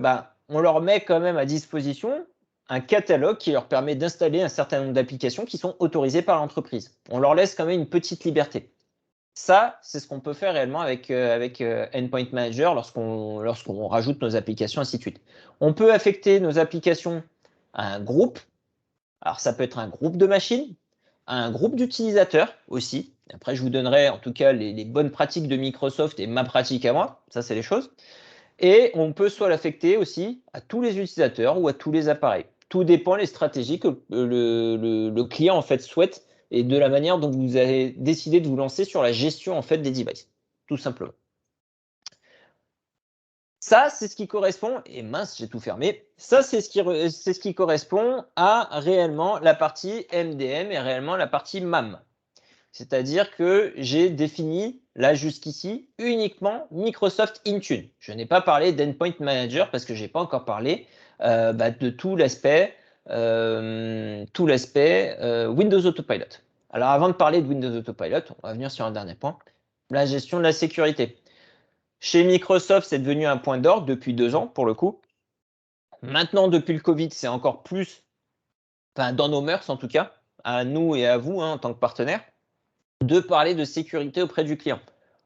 on leur met quand même à disposition un catalogue qui leur permet d'installer un certain nombre d'applications qui sont autorisées par l'entreprise. On leur laisse quand même une petite liberté. Ça, c'est ce qu'on peut faire réellement avec Endpoint Manager lorsqu'on rajoute nos applications, ainsi de suite. On peut affecter nos applications à un groupe. Alors, ça peut être un groupe de machines, un groupe d'utilisateurs aussi. Après, je vous donnerai en tout cas les bonnes pratiques de Microsoft et ma pratique à moi. Ça, c'est les choses. Et on peut soit l'affecter aussi à tous les utilisateurs ou à tous les appareils. Tout dépend des stratégies que le client en fait souhaite et de la manière dont vous avez décidé de vous lancer sur la gestion en fait des devices, tout simplement. Ça, c'est ce qui correspond, et mince, j'ai tout fermé. Ça, c'est ce qui correspond à réellement la partie MDM et réellement la partie MAM. C'est-à-dire que j'ai défini, là jusqu'ici, uniquement Microsoft Intune. Je n'ai pas parlé d'Endpoint Manager parce que je n'ai pas encore parlé de tout l'aspect Windows Autopilot. Alors avant de parler de Windows Autopilot, on va venir sur un dernier point, la gestion de la sécurité. Chez Microsoft, c'est devenu un point d'ordre depuis 2 ans pour le coup. Maintenant, depuis le Covid, c'est encore plus, enfin dans nos mœurs en tout cas, à nous et à vous en tant que partenaires, de parler de sécurité auprès du client.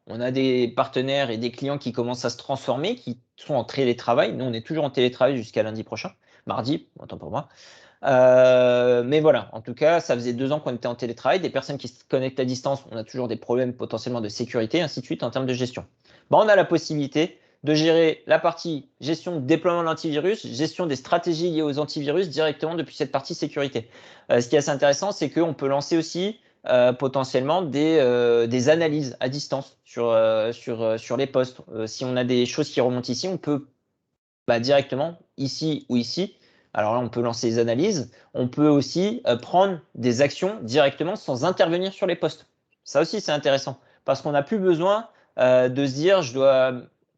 On a des partenaires et des clients qui commencent à se transformer, qui sont en télétravail. Nous, on est toujours en télétravail jusqu'à lundi prochain. mardi, autant pour moi. Mais voilà, en tout cas, ça faisait 2 ans qu'on était en télétravail. Des personnes qui se connectent à distance, on a toujours des problèmes potentiellement de sécurité, ainsi de suite, en termes de gestion. On a la possibilité de gérer la partie gestion de déploiement de l'antivirus, gestion des stratégies liées aux antivirus directement depuis cette partie sécurité. Ce qui est assez intéressant, c'est qu'on peut lancer aussi potentiellement des analyses à distance sur les postes. Si on a des choses qui remontent ici, on peut directement, ici ou ici. Alors là, on peut lancer des analyses. On peut aussi prendre des actions directement sans intervenir sur les postes. Ça aussi, c'est intéressant parce qu'on n'a plus besoin de se dire,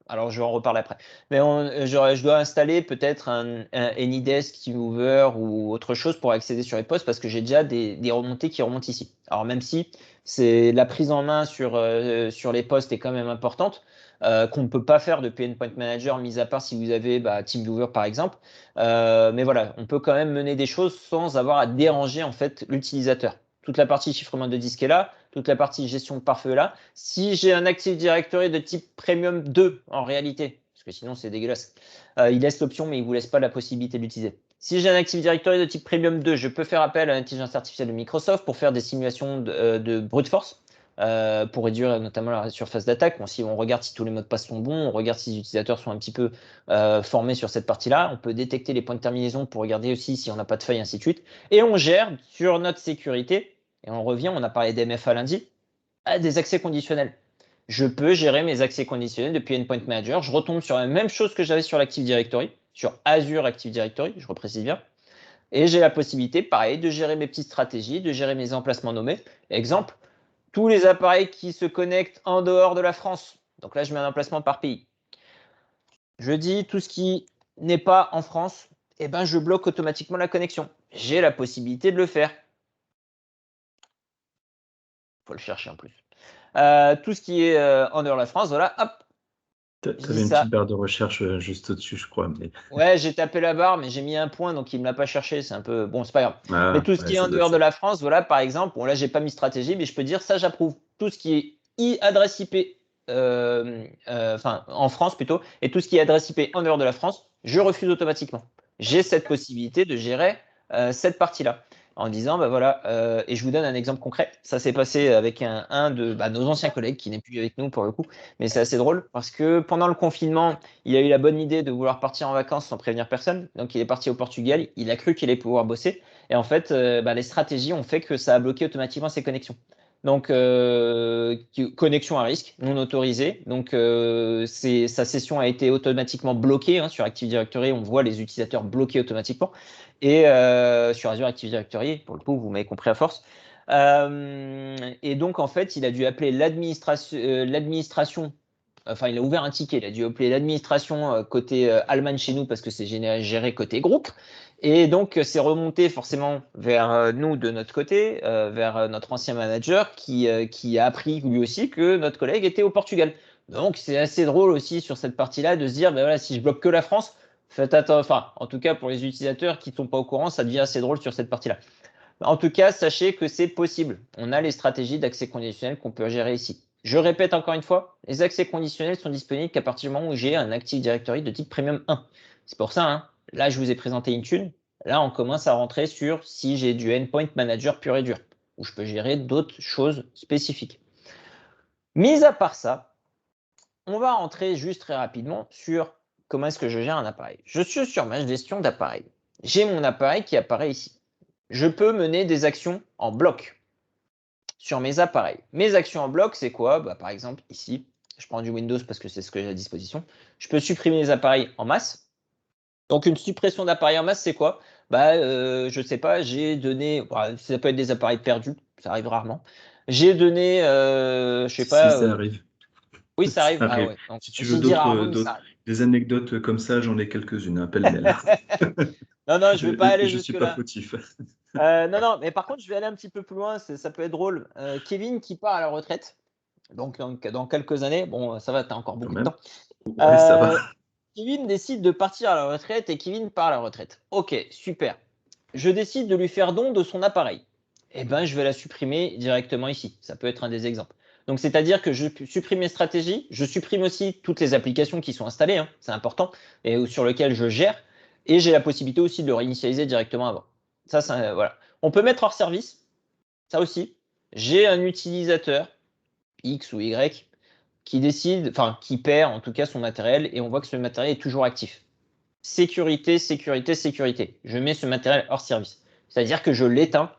alors je vais en reparler après, mais je dois installer peut-être un AnyDesk, TeamViewer ou autre chose pour accéder sur les postes parce que j'ai déjà des remontées qui remontent ici. Alors même si la prise en main sur les postes est quand même importante, qu'on ne peut pas faire depuis Endpoint Manager, mis à part si vous avez TeamViewer par exemple. Mais voilà, on peut quand même mener des choses sans avoir à déranger en fait l'utilisateur. Toute la partie chiffrement de disque est là, toute la partie gestion de pare-feu est là. Si j'ai un Active Directory de type Premium 2 en réalité, parce que sinon c'est dégueulasse, il laisse l'option mais il ne vous laisse pas la possibilité de l'utiliser. Si j'ai un Active Directory de type Premium 2, je peux faire appel à l'intelligence artificielle de Microsoft pour faire des simulations de brute force. Pour réduire notamment la surface d'attaque. Si on regarde si tous les mots de passe sont bons, on regarde si les utilisateurs sont un petit peu formés sur cette partie-là. On peut détecter les points de terminaison pour regarder aussi si on n'a pas de faille, ainsi de suite. Et on gère sur notre sécurité, et on revient, on a parlé d'MFA lundi, à des accès conditionnels. Je peux gérer mes accès conditionnels depuis Endpoint Manager. Je retombe sur la même chose que j'avais sur l'Active Directory, sur Azure Active Directory, je reprécise bien. Et j'ai la possibilité, pareil, de gérer mes petites stratégies, de gérer mes emplacements nommés. Exemple, tous les appareils qui se connectent en dehors de la France. Donc là, je mets un emplacement par pays. Je dis tout ce qui n'est pas en France, je bloque automatiquement la connexion. J'ai la possibilité de le faire. Il faut le chercher en plus. Tout ce qui est en dehors de la France, voilà, hop. Tu avais une petite barre de recherche juste au-dessus, je crois. Mais... Ouais, j'ai tapé la barre, mais j'ai mis un point, donc il ne me l'a pas cherché. C'est un peu. Bon, c'est pas grave. Mais tout ce qui est en dehors de la France, voilà, par exemple, bon, là, j'ai pas mis stratégie, mais je peux dire ça, j'approuve. Tout ce qui est adresse IP, en France plutôt, et tout ce qui est adresse IP en dehors de la France, je refuse automatiquement. J'ai cette possibilité de gérer cette partie-là en disant, voilà, et je vous donne un exemple concret. Ça s'est passé avec un de nos anciens collègues qui n'est plus avec nous pour le coup, mais c'est assez drôle parce que pendant le confinement, il a eu la bonne idée de vouloir partir en vacances sans prévenir personne. Donc, il est parti au Portugal. Il a cru qu'il allait pouvoir bosser. Et en fait, les stratégies ont fait que ça a bloqué automatiquement ses connexions. Donc, connexion à risque, non autorisée. Donc, sa session a été automatiquement bloquée. Sur Active Directory, on voit les utilisateurs bloqués automatiquement. Et sur Azure Active Directory, pour le coup, vous m'avez compris à force. Et donc, en fait, il a dû appeler l'administration. Enfin, il a ouvert un ticket. Il a dû appeler l'administration côté Allemagne chez nous parce que c'est géré côté groupe. Et donc, c'est remonté forcément vers nous de notre côté, vers notre ancien manager qui a appris lui aussi que notre collègue était au Portugal. Donc, c'est assez drôle aussi sur cette partie-là de se dire, voilà, si je bloque que la France, faites attention. Enfin, en tout cas, pour les utilisateurs qui ne sont pas au courant, ça devient assez drôle sur cette partie-là. En tout cas, sachez que c'est possible. On a les stratégies d'accès conditionnel qu'on peut gérer ici. Je répète encore une fois, les accès conditionnels sont disponibles qu'à partir du moment où j'ai un Active Directory de type Premium 1. C'est pour ça, là, je vous ai présenté Intune. Là, on commence à rentrer sur si j'ai du Endpoint Manager pur et dur, où je peux gérer d'autres choses spécifiques. Mis à part ça, on va rentrer juste très rapidement sur comment est-ce que je gère un appareil. Je suis sur ma gestion d'appareil. J'ai mon appareil qui apparaît ici. Je peux mener des actions en bloc sur mes appareils. Mes actions en bloc, c'est quoi? Par exemple, ici, je prends du Windows parce que c'est ce que j'ai à disposition. Je peux supprimer les appareils en masse. Donc, une suppression d'appareils en masse, c'est quoi? Je ne sais pas, j'ai donné, ça peut être des appareils perdus, ça arrive rarement. J'ai donné, je ne sais pas. Si, ça arrive. Oui, ça arrive. Ça Ah arrive. ouais. Donc, Si tu veux des anecdotes comme ça, j'en ai quelques-unes, pêle-mêle. Non, je ne vais pas aller Je ne suis pas jusque-là. fautif. Non, mais par contre, je vais aller un petit peu plus loin, ça peut être drôle. Kevin qui part à la retraite, donc dans quelques années, bon, ça va, tu as encore beaucoup de temps. Ouais, ça va. Kevin décide de partir à la retraite et Kevin part à la retraite. Ok, super. Je décide de lui faire don de son appareil. Je vais la supprimer directement ici. Ça peut être un des exemples. Donc, c'est-à-dire que je supprime mes stratégies, je supprime aussi toutes les applications qui sont installées, c'est important, et sur lesquelles je gère. Et j'ai la possibilité aussi de le réinitialiser directement avant. Ça, voilà. On peut mettre hors service. Ça aussi. J'ai un utilisateur, X ou Y, qui décide, enfin, qui perd en tout cas son matériel et on voit que ce matériel est toujours actif. Sécurité, sécurité, sécurité. Je mets ce matériel hors service. C'est-à-dire que je l'éteins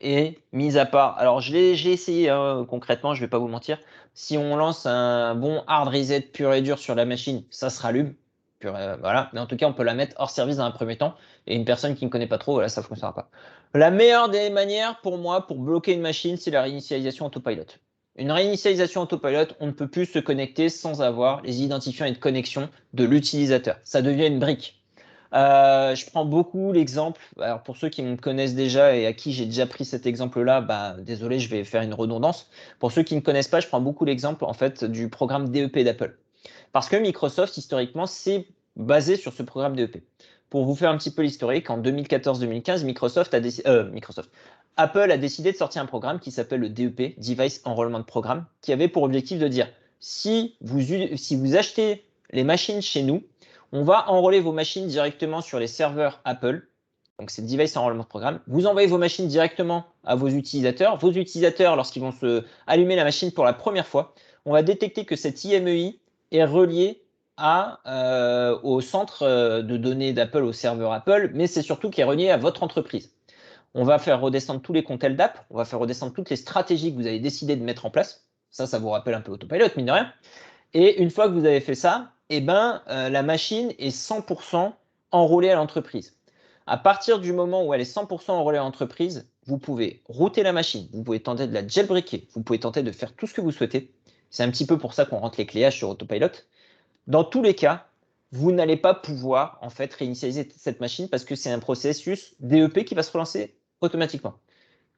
et mis à part. Alors, j'ai essayé hein, concrètement, je ne vais pas vous mentir. Si on lance un bon hard reset pur et dur sur la machine, ça se rallume. Voilà. Mais en tout cas, on peut la mettre hors service dans un premier temps. Et une personne qui ne connaît pas trop, voilà, ça ne fonctionnera pas. La meilleure des manières pour moi, pour bloquer une machine, c'est la réinitialisation autopilot. Une réinitialisation autopilot, on ne peut plus se connecter sans avoir les identifiants et de connexion de l'utilisateur. Ça devient une brique. Je prends beaucoup l'exemple, alors pour ceux qui me connaissent déjà et à qui j'ai déjà pris cet exemple-là, bah, désolé, je vais faire une redondance. Pour ceux qui ne connaissent pas, je prends beaucoup l'exemple en fait du programme DEP d'Apple. Parce que Microsoft, historiquement, s'est basé sur ce programme DEP. Pour vous faire un petit peu l'historique, en 2014-2015, Apple a décidé de sortir un programme qui s'appelle le DEP, Device Enrollment Program, qui avait pour objectif de dire si vous achetez les machines chez nous, on va enrôler vos machines directement sur les serveurs Apple. Donc, c'est Device Enrollment Programme. Vous envoyez vos machines directement à vos utilisateurs. Vos utilisateurs, lorsqu'ils vont se allumer la machine pour la première fois, on va détecter que cet IMEI est relié au centre de données d'Apple, au serveur Apple, mais c'est surtout qui est relié à votre entreprise. On va faire redescendre tous les comptes LDAP, on va faire redescendre toutes les stratégies que vous avez décidé de mettre en place. Ça vous rappelle un peu Autopilot, mine de rien. Et une fois que vous avez fait ça, eh ben, la machine est 100% enrôlée à l'entreprise. À partir du moment où elle est 100% enrôlée à l'entreprise, vous pouvez router la machine, vous pouvez tenter de la jailbreaker, vous pouvez tenter de faire tout ce que vous souhaitez. C'est un petit peu pour ça qu'on rentre les cléages sur Autopilot. Dans tous les cas, vous n'allez pas pouvoir en fait réinitialiser cette machine parce que c'est un processus DEP qui va se relancer automatiquement.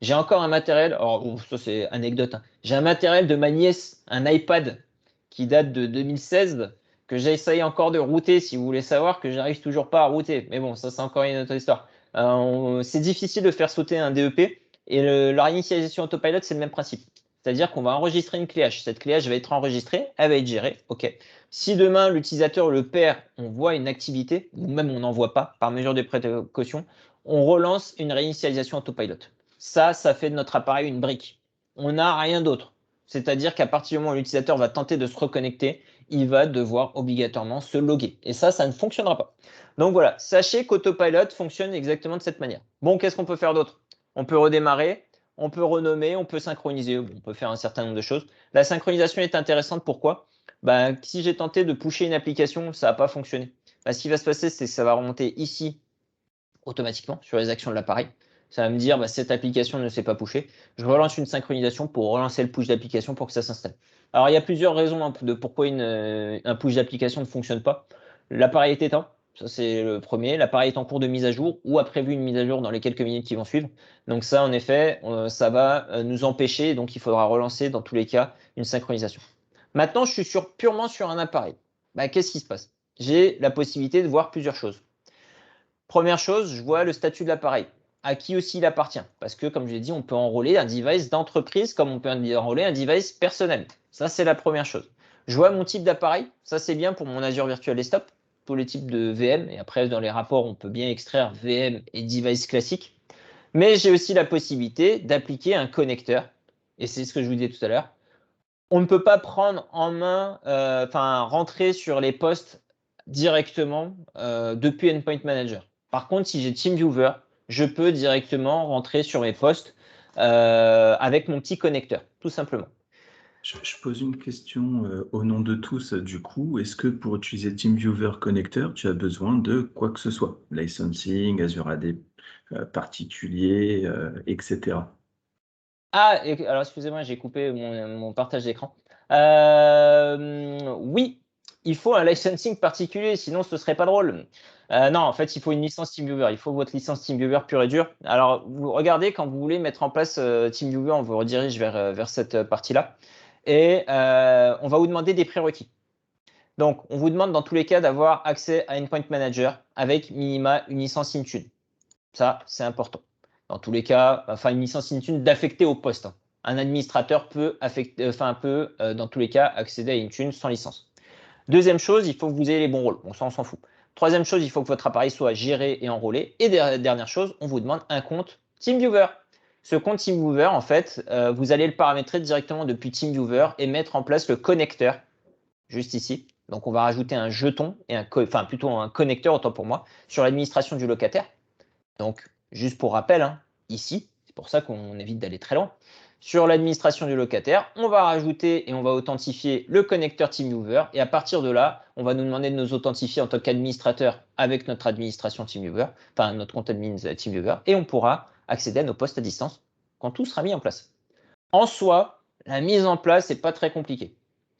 J'ai encore un matériel, alors ça c'est anecdote, hein. J'ai un matériel de ma nièce, un iPad qui date de 2016 que j'ai essayé encore de router si vous voulez savoir que j'arrive toujours pas à router. Mais bon, ça c'est encore une autre histoire. C'est difficile de faire sauter un DEP et la réinitialisation autopilot c'est le même principe. C'est-à-dire qu'on va enregistrer une clé H. Cette clé H va être enregistrée, elle va être gérée. OK. Si demain l'utilisateur le perd, on voit une activité, ou même on n'en voit pas, par mesure de précaution, on relance une réinitialisation autopilot. Ça fait de notre appareil une brique. On n'a rien d'autre. C'est-à-dire qu'à partir du moment où l'utilisateur va tenter de se reconnecter, il va devoir obligatoirement se loguer. Et ça ne fonctionnera pas. Donc voilà, sachez qu'Autopilot fonctionne exactement de cette manière. Bon, qu'est-ce qu'on peut faire d'autre? On peut redémarrer, on peut renommer, on peut synchroniser, on peut faire un certain nombre de choses. La synchronisation est intéressante, pourquoi? Si j'ai tenté de pusher une application, ça n'a pas fonctionné. Ce qui va se passer, c'est que ça va remonter ici automatiquement sur les actions de l'appareil. Ça va me dire cette application ne s'est pas pushée. Je relance une synchronisation pour relancer le push d'application pour que ça s'installe. Alors il y a plusieurs raisons de pourquoi un push d'application ne fonctionne pas. L'appareil est éteint, ça c'est le premier. L'appareil est en cours de mise à jour ou a prévu une mise à jour dans les quelques minutes qui vont suivre. Donc ça en effet, ça va nous empêcher. Donc il faudra relancer dans tous les cas une synchronisation. Maintenant je suis purement sur un appareil. Qu'est-ce qui se passe? J'ai la possibilité de voir plusieurs choses. Première chose, je vois le statut de l'appareil, à qui aussi il appartient. Parce que, comme je l'ai dit, on peut enrôler un device d'entreprise comme on peut enrôler un device personnel. Ça, c'est la première chose. Je vois mon type d'appareil. Ça, c'est bien pour mon Azure Virtual Desktop, tous les types de VM. Et après, dans les rapports, on peut bien extraire VM et device classique. Mais j'ai aussi la possibilité d'appliquer un connecteur. Et c'est ce que je vous disais tout à l'heure. On ne peut pas prendre en main, rentrer sur les postes directement depuis Endpoint Manager. Par contre, si j'ai TeamViewer, je peux directement rentrer sur mes postes avec mon petit connecteur, tout simplement. Je pose une question au nom de tous, du coup. Est-ce que pour utiliser TeamViewer Connector, tu as besoin de quoi que ce soit? Licensing, Azure AD particulier, etc. Alors excusez-moi, j'ai coupé mon partage d'écran. Oui, il faut un licensing particulier, sinon ce serait pas drôle. Non, en fait, il faut une licence TeamViewer. Il faut votre licence TeamViewer pure et dure. Alors, vous regardez, quand vous voulez mettre en place TeamViewer, on vous redirige vers cette partie-là. Et on va vous demander des prérequis. Donc, on vous demande dans tous les cas d'avoir accès à Endpoint Manager avec minima une licence Intune. Ça, c'est important. Dans tous les cas, une licence Intune d'affecter au poste. Un administrateur peut, dans tous les cas, accéder à Intune sans licence. Deuxième chose, il faut que vous ayez les bons rôles. Bon, ça, on s'en fout. Troisième chose, il faut que votre appareil soit géré et enrôlé. Et dernière chose, on vous demande un compte TeamViewer. Ce compte TeamViewer, en fait, vous allez le paramétrer directement depuis TeamViewer et mettre en place le connecteur, juste ici. Donc, on va rajouter un jeton, et plutôt un connecteur, autant pour moi, sur l'administration du locataire. Donc, juste pour rappel, hein, ici, c'est pour ça qu'on évite d'aller très loin. Sur l'administration du locataire, on va rajouter et on va authentifier le connecteur TeamViewer. Et à partir de là, on va nous demander de nous authentifier en tant qu'administrateur avec notre administration TeamViewer, enfin notre compte admin TeamViewer, et on pourra accéder à nos postes à distance quand tout sera mis en place. En soi, la mise en place n'est pas très compliquée.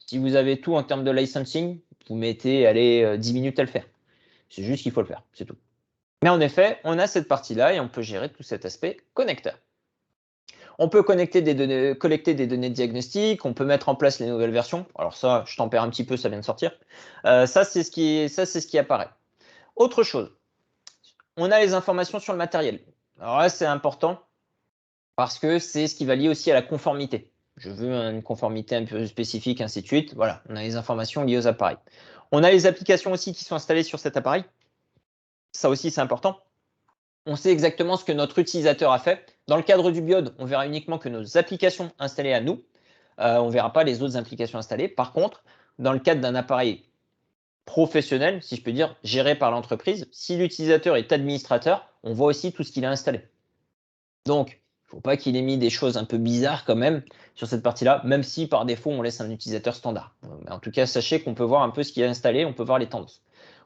Si vous avez tout en termes de licensing, vous mettez 10 minutes à le faire. C'est juste qu'il faut le faire, c'est tout. Mais en effet, on a cette partie-là et on peut gérer tout cet aspect connecteur. On peut collecter des données de diagnostic, on peut mettre en place les nouvelles versions. Alors ça, je tempère un petit peu, ça vient de sortir. Ça, c'est ce qui apparaît. Autre chose, on a les informations sur le matériel. Alors là, c'est important parce que c'est ce qui va lier aussi à la conformité. Je veux une conformité un peu spécifique, ainsi de suite. Voilà, on a les informations liées aux appareils. On a les applications aussi qui sont installées sur cet appareil. Ça aussi, c'est important. On sait exactement ce que notre utilisateur a fait. Dans le cadre du BIOD, on verra uniquement que nos applications installées à nous. On ne verra pas les autres applications installées. Par contre, dans le cadre d'un appareil professionnel, si je peux dire, géré par l'entreprise, si l'utilisateur est administrateur, on voit aussi tout ce qu'il a installé. Donc, il ne faut pas qu'il ait mis des choses un peu bizarres quand même sur cette partie-là, même si par défaut, on laisse un utilisateur standard. Mais en tout cas, sachez qu'on peut voir un peu ce qu'il a installé, on peut voir les tendances.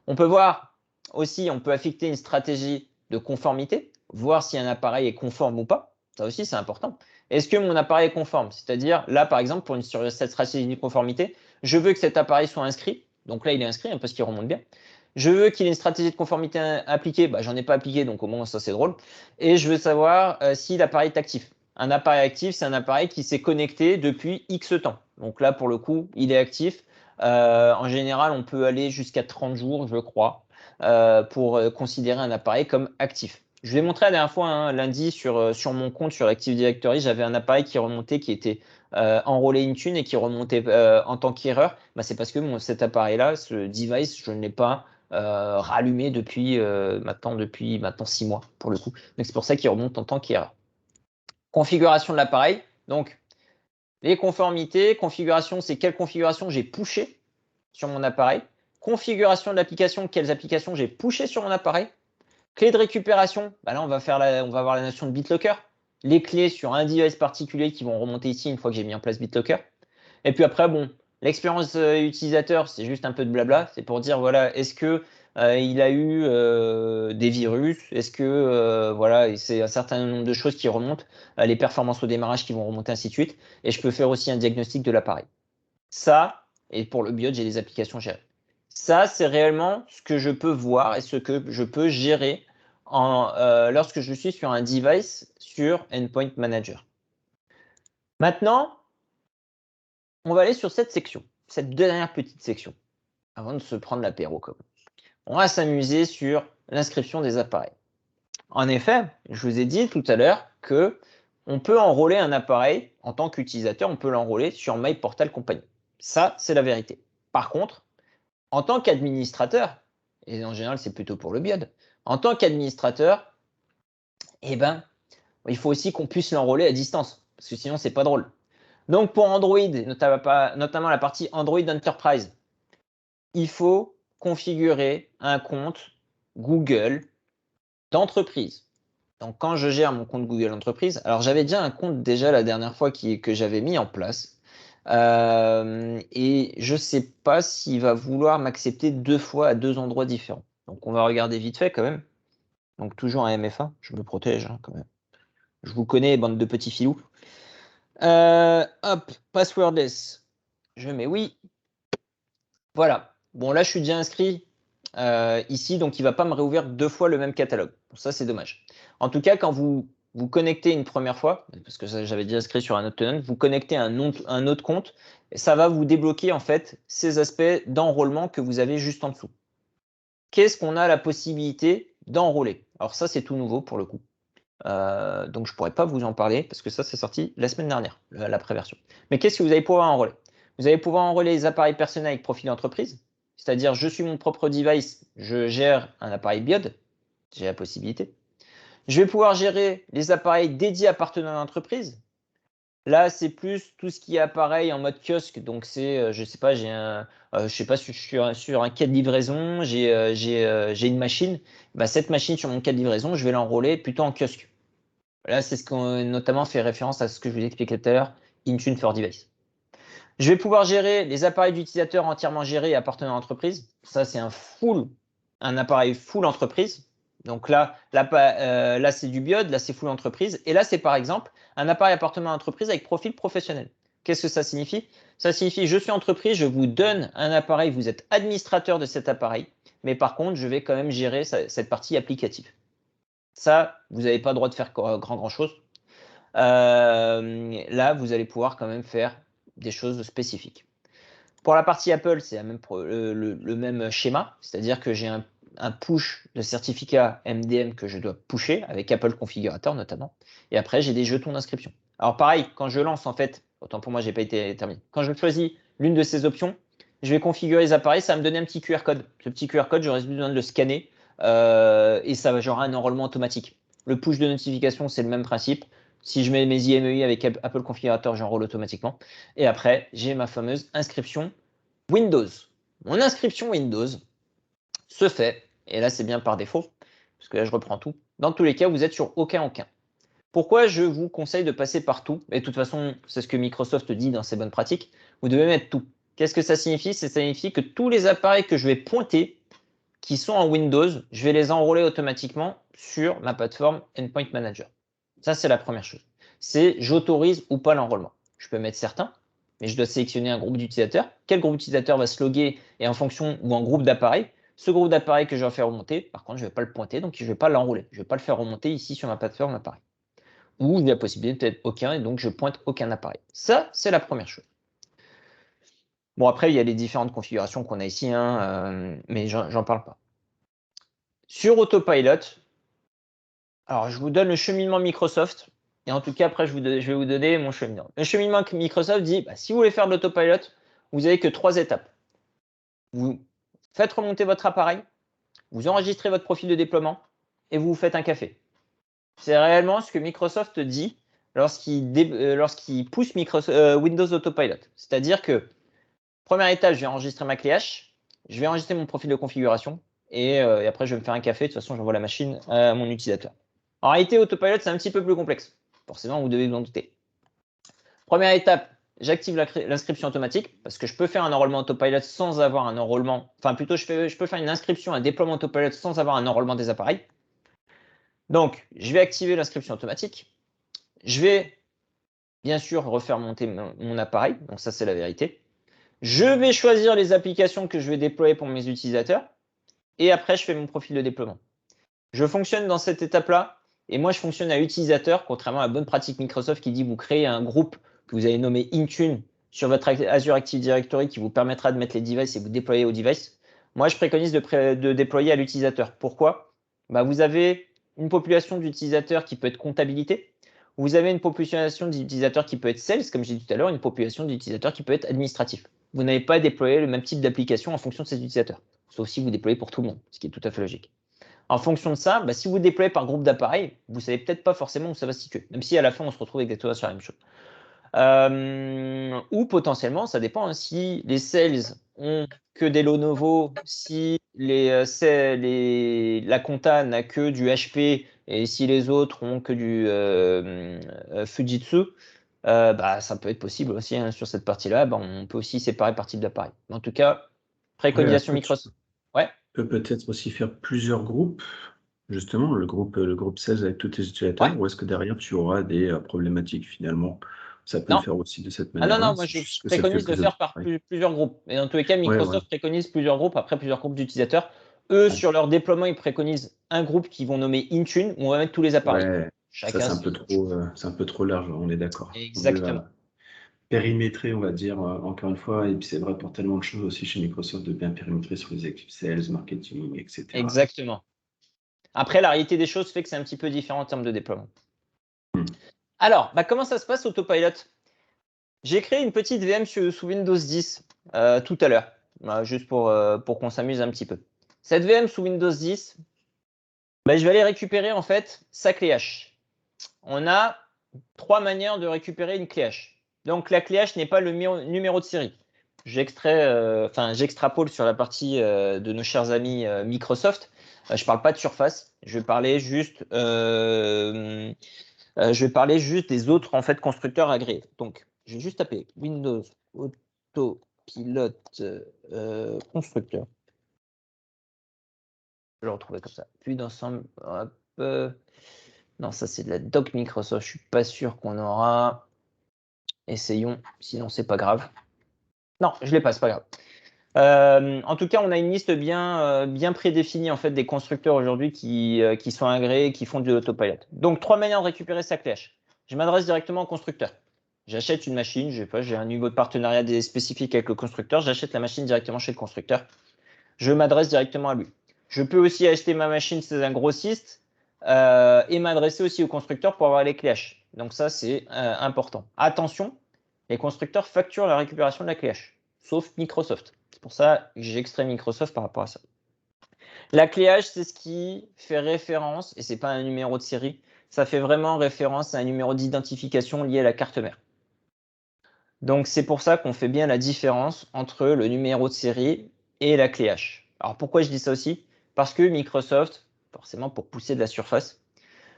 On peut voir aussi, on peut affecter une stratégie de conformité, voir si un appareil est conforme ou pas. Ça aussi, c'est important. Est-ce que mon appareil est conforme? C'est-à-dire, là, par exemple, sur cette stratégie de conformité, je veux que cet appareil soit inscrit. Donc là, il est inscrit, parce qu'il remonte bien. Je veux qu'il ait une stratégie de conformité appliquée. J'en ai pas appliqué, donc au moins, ça, c'est drôle. Et je veux savoir si l'appareil est actif. Un appareil actif, c'est un appareil qui s'est connecté depuis X temps. Donc là, pour le coup, il est actif. En général, on peut aller jusqu'à 30 jours, je crois, pour considérer un appareil comme actif. Je vous ai montré la dernière fois, hein, lundi, sur mon compte sur Active Directory, j'avais un appareil qui remontait, qui était enrôlé Intune et qui remontait en tant qu'erreur. C'est parce que cet appareil-là, ce device, je ne l'ai pas rallumé depuis maintenant 6 mois, pour le coup. Donc c'est pour ça qu'il remonte en tant qu'erreur. Configuration de l'appareil. Donc, les conformités, configuration, c'est quelle configuration j'ai pushé sur mon appareil. Configuration de l'application, quelles applications j'ai pushé sur mon appareil. Clé de récupération, là on va avoir la notion de BitLocker. Les clés sur un device particulier qui vont remonter ici une fois que j'ai mis en place BitLocker. Et puis après, l'expérience utilisateur, c'est juste un peu de blabla. C'est pour dire, voilà, est-ce que il a eu des virus? Est-ce que, voilà, c'est un certain nombre de choses qui remontent, les performances au démarrage qui vont remonter, ainsi de suite. Et je peux faire aussi un diagnostic de l'appareil. Ça, et pour le BIOD, j'ai les applications gérées. Ça, c'est réellement ce que je peux voir et ce que je peux gérer lorsque je suis sur un device sur Endpoint Manager. Maintenant, on va aller sur cette section, cette dernière petite section, avant de se prendre l'apéro. On va s'amuser sur l'inscription des appareils. En effet, je vous ai dit tout à l'heure que on peut enrôler un appareil en tant qu'utilisateur, on peut l'enrôler sur MyPortal Company. Ça, c'est la vérité. Par contre, en tant qu'administrateur, et en général c'est plutôt pour le BIOD, en tant qu'administrateur, il faut aussi qu'on puisse l'enrôler à distance, parce que sinon c'est pas drôle. Donc pour Android, notamment la partie Android Enterprise, il faut configurer un compte Google d'entreprise. Donc quand je gère mon compte Google Entreprise, alors j'avais déjà un compte déjà la dernière fois que j'avais mis en place. Et je ne sais pas s'il va vouloir m'accepter 2 fois à 2 endroits différents. Donc on va regarder vite fait quand même. Donc toujours un MFA, je me protège quand même. Je vous connais, bande de petits filous. Hop, passwordless. Je mets oui. Voilà. Bon là je suis déjà inscrit ici, donc il ne va pas me réouvrir 2 fois le même catalogue. Bon, ça c'est dommage. En tout cas, quand vous connectez une première fois, parce que j'avais déjà inscrit sur un autre tenant, vous connectez un autre compte, et ça va vous débloquer en fait ces aspects d'enrôlement que vous avez juste en dessous. Qu'est-ce qu'on a la possibilité d'enrôler? Alors ça, c'est tout nouveau pour le coup. Donc je ne pourrais pas vous en parler parce que ça, c'est sorti la semaine dernière, la préversion. Mais qu'est-ce que vous allez pouvoir enrôler? Vous allez pouvoir enrôler les appareils personnels avec profil d'entreprise. c'est-à-dire je suis mon propre device, je gère un appareil BIOD, j'ai la possibilité. Je vais pouvoir gérer les appareils dédiés appartenant à l'entreprise. Là, c'est plus tout ce qui est appareil en mode kiosque. Donc, c'est, je sais pas, je sais pas si je suis sur un quai de livraison, j'ai une machine. Bah, cette machine sur mon quai de livraison, je vais l'enrôler plutôt en kiosque. Là, c'est ce qu'on notamment fait référence à ce que je vous expliquais tout à l'heure, Intune for Device. Je vais pouvoir gérer les appareils d'utilisateurs entièrement gérés et appartenant à l'entreprise. Ça, c'est un appareil full entreprise. Donc là c'est du BIOD, là, c'est full entreprise. Et là, c'est par exemple un appareil appartenant à l'entreprise avec profil professionnel. Qu'est-ce que ça signifie? Ça signifie, je suis entreprise, je vous donne un appareil, vous êtes administrateur de cet appareil, mais par contre, je vais quand même gérer cette partie applicative. Ça, vous n'avez pas le droit de faire grand chose. Là, vous allez pouvoir quand même faire des choses spécifiques. Pour la partie Apple, c'est le même schéma, c'est-à-dire que j'ai un push de certificat MDM que je dois pusher avec Apple Configurator notamment. Et après, j'ai des jetons d'inscription. Alors pareil, quand je lance, en fait, autant pour moi, j'ai pas été terminé. Quand je choisis l'une de ces options, je vais configurer les appareils, ça va me donner un petit QR code. Ce petit QR code, j'aurai besoin de le scanner et ça va genre un enrôlement automatique. Le push de notification, c'est le même principe. Si je mets mes IMEI avec Apple Configurator, j'enrôle automatiquement. Et après, j'ai ma fameuse inscription Windows. Mon inscription Windows se fait, et là c'est bien par défaut, parce que là je reprends tout. Dans tous les cas, vous êtes sur aucun. Pourquoi je vous conseille de passer par tout? Et de toute façon, c'est ce que Microsoft dit dans ses bonnes pratiques. Vous devez mettre tout. Qu'est-ce que ça signifie? Ça signifie que tous les appareils que je vais pointer, qui sont en Windows, je vais les enrôler automatiquement sur ma plateforme Endpoint Manager. Ça, c'est la première chose. C'est j'autorise ou pas l'enrôlement. Je peux mettre certains, mais je dois sélectionner un groupe d'utilisateurs. Quel groupe d'utilisateurs va se loguer et en fonction ou en groupe d'appareils. Ce groupe d'appareils que je vais faire remonter, par contre, je ne vais pas le pointer, donc je ne vais pas l'enrôler. Je ne vais pas le faire remonter ici sur ma plateforme appareil. Ou j'ai la possibilité d'être aucun et donc je pointe aucun appareil. Ça, c'est la première chose. Bon, après, il y a les différentes configurations qu'on a ici, mais j'en parle pas. Sur Autopilot, alors je vous donne le cheminement Microsoft. Et en tout cas, après, je vais vous donner mon cheminement. Le cheminement Microsoft dit, si vous voulez faire de l'autopilot, vous n'avez que 3 étapes. Vous faites remonter votre appareil, vous enregistrez votre profil de déploiement et vous faites un café. C'est réellement ce que Microsoft dit lorsqu'il pousse Windows Autopilot. C'est-à-dire que, première étape, je vais enregistrer ma clé H, je vais enregistrer mon profil de configuration et après, je vais me faire un café. De toute façon, j'envoie la machine à mon utilisateur. En réalité, Autopilot, c'est un petit peu plus complexe. Forcément, vous devez vous en douter. Première étape, j'active l'inscription automatique parce que je peux faire un enrôlement Autopilot sans avoir un enrôlement. Enfin, plutôt, je peux faire une inscription, un déploiement Autopilot sans avoir un enrôlement des appareils. Donc, je vais activer l'inscription automatique. Je vais, bien sûr, refaire monter mon appareil. Donc, ça, c'est la vérité. Je vais choisir les applications que je vais déployer pour mes utilisateurs. Et après, je fais mon profil de déploiement. Je fonctionne dans cette étape-là. Et moi, je fonctionne à l'utilisateur, contrairement à la bonne pratique Microsoft qui dit vous créez un groupe que vous avez nommé Intune sur votre Azure Active Directory qui vous permettra de mettre les devices et vous déployer au device. Moi, je préconise de déployer à l'utilisateur. Pourquoi? Vous avez une population d'utilisateurs qui peut être comptabilité. Vous avez une population d'utilisateurs qui peut être sales, comme j'ai dit tout à l'heure, une population d'utilisateurs qui peut être administratif. Vous n'avez pas déployé le même type d'application en fonction de ces utilisateurs, sauf si vous déployez pour tout le monde, ce qui est tout à fait logique. En fonction de ça, si vous déployez par groupe d'appareils, vous ne savez peut-être pas forcément où ça va se situer, même si à la fin, on se retrouve exactement sur la même chose. Ou potentiellement, ça dépend, si les sales ont que des Lenovo, si la compta n'a que du HP et si les autres ont que du Fujitsu, ça peut être possible aussi sur cette partie-là. On peut aussi séparer par type d'appareil. En tout cas, préconisation Microsoft. Ouais. Tu peux peut-être aussi faire plusieurs groupes, justement, le groupe 16 avec tous tes utilisateurs, ou est-ce que derrière tu auras des problématiques finalement? Ça peut le faire aussi de cette manière-là. Non, moi je préconise de faire par plusieurs groupes. Et dans tous les cas, Microsoft préconise plusieurs groupes, après plusieurs groupes d'utilisateurs. Eux, sur leur déploiement, ils préconisent un groupe qu'ils vont nommer Intune, où on va mettre tous les appareils. Ça, c'est un peu trop large, on est d'accord. Exactement. Périmétrer, on va dire, encore une fois, et puis c'est vrai pour tellement de choses aussi chez Microsoft, de bien périmétrer sur les équipes sales, marketing, etc. Exactement. Après, la réalité des choses fait que c'est un petit peu différent en termes de déploiement. Alors, comment ça se passe Autopilot? J'ai créé une petite VM sous Windows 10 tout à l'heure. Voilà, juste pour qu'on s'amuse un petit peu. Cette VM sous Windows 10, ben, je vais aller récupérer en fait sa clé H. On a 3 manières de récupérer une clé H. Donc la clé H n'est pas le numéro de série. J'extrapole sur la partie de nos chers amis Microsoft. Je ne parle pas de Surface. Je vais parler juste des autres en fait constructeurs agréés. Donc, je vais juste taper Windows Autopilot constructeur. Je vais le retrouver comme ça. Puis d'ensemble, non, ça c'est de la doc Microsoft. Je suis pas sûr qu'on aura. Essayons, sinon c'est pas grave. Non, je l'ai pas, c'est pas grave. En tout cas, on a une liste bien prédéfinie en fait des constructeurs aujourd'hui qui sont agréés et qui font du autopilot. Donc, 3 manières de récupérer sa clé H. Je m'adresse directement au constructeur. J'achète une machine, j'ai un niveau de partenariat spécifique avec le constructeur, j'achète la machine directement chez le constructeur. Je m'adresse directement à lui. Je peux aussi acheter ma machine chez un grossiste et m'adresser aussi au constructeur pour avoir les clés H. Donc ça, c'est important. Attention, les constructeurs facturent la récupération de la clé H, sauf Microsoft. C'est pour ça que j'ai extrait Microsoft par rapport à ça. La clé H, c'est ce qui fait référence, et ce n'est pas un numéro de série, ça fait vraiment référence à un numéro d'identification lié à la carte mère. Donc c'est pour ça qu'on fait bien la différence entre le numéro de série et la clé H. Alors pourquoi je dis ça aussi? Parce que Microsoft, forcément pour pousser de la surface,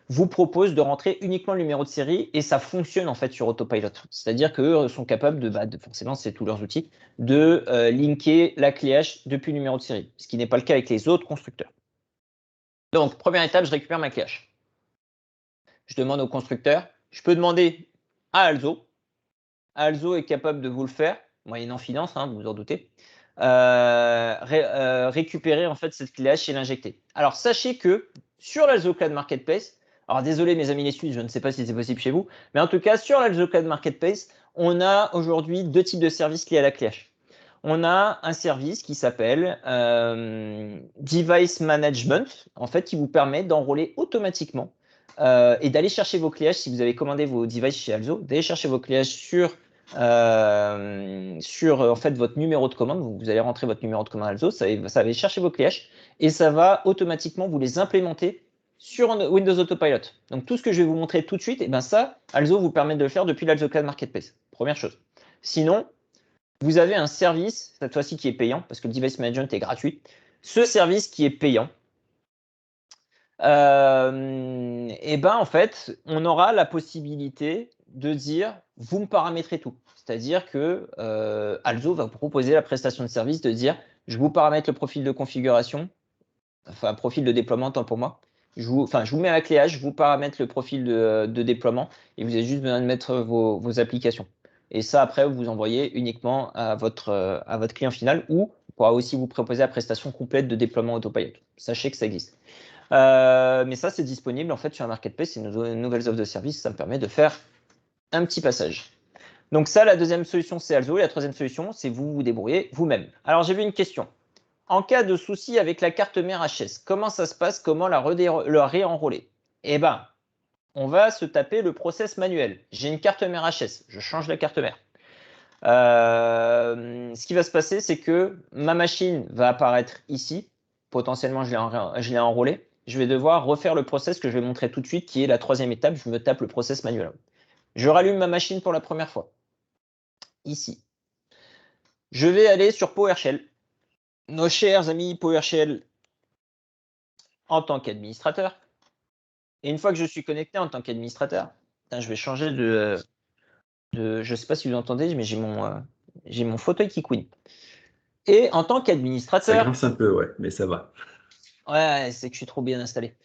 vous propose de rentrer uniquement le numéro de série et ça fonctionne en fait sur Autopilot. C'est-à-dire qu'eux sont capables forcément c'est tous leurs outils, de linker la clé H depuis le numéro de série, ce qui n'est pas le cas avec les autres constructeurs. Donc première étape, je récupère ma clé H. Je demande au constructeur, je peux demander à Alzo. Alzo est capable de vous le faire, moyennant finance, vous vous en doutez. Récupérer en fait cette clé H et l'injecter. Alors sachez que sur l'Alzo Cloud Marketplace, alors désolé mes amis les Suisses, je ne sais pas si c'est possible chez vous, mais en tout cas sur l'Alzo Cloud Marketplace, on a aujourd'hui 2 types de services liés à la clé H. On a un service qui s'appelle Device Management, en fait, qui vous permet d'enrôler automatiquement et d'aller chercher vos clés H si vous avez commandé vos devices chez Alzo, d'aller chercher vos clés H sur en fait votre numéro de commande. Vous allez rentrer votre numéro de commande Alzo, ça va aller chercher vos clés H et ça va automatiquement vous les implémenter sur Windows Autopilot. Donc tout ce que je vais vous montrer tout de suite, et ben ça, Alzo vous permet de le faire depuis l'Alzo Cloud Marketplace. Première chose. Sinon, vous avez un service, cette fois-ci qui est payant, parce que le Device Management est gratuit. Ce service qui est payant, et ben en fait, on aura la possibilité de dire, vous me paramétrez tout. C'est-à-dire que Alzo va vous proposer la prestation de service de dire, je vous paramètre le profil de configuration, enfin profil de déploiement, tant pour moi. Je vous mets à la clé H, je vous paramètre le profil de déploiement et vous avez juste besoin de mettre vos applications. Et ça, après, vous envoyez uniquement à votre client final ou on pourra aussi vous proposer la prestation complète de déploiement Autopilot. Sachez que ça existe. Mais ça, c'est disponible en fait sur un marketplace, c'est une nouvelle offre de service. Ça me permet de faire un petit passage. Donc ça, la deuxième solution, c'est Alzo. Et la troisième solution, c'est vous vous débrouillez vous-même. Alors, j'ai vu une question. En cas de souci avec la carte mère HS, comment ça se passe? Comment la réenrôler? Eh bien, on va se taper le process manuel. J'ai une carte mère HS, je change la carte mère. Ce qui va se passer, c'est que ma machine va apparaître ici. Potentiellement, je l'ai enrôlée. Je vais devoir refaire le process que je vais montrer tout de suite, qui est la troisième étape. Je me tape le process manuel. Je rallume ma machine pour la première fois. Ici. Je vais aller sur PowerShell. Nos chers amis PowerShell en tant qu'administrateur. Et une fois que je suis connecté en tant qu'administrateur, je vais changer je ne sais pas si vous entendez, mais j'ai mon fauteuil qui couine. Et en tant Ça qu'administrateur, grince un peu, ouais, mais ça va. ouais, c'est que je suis trop bien installé.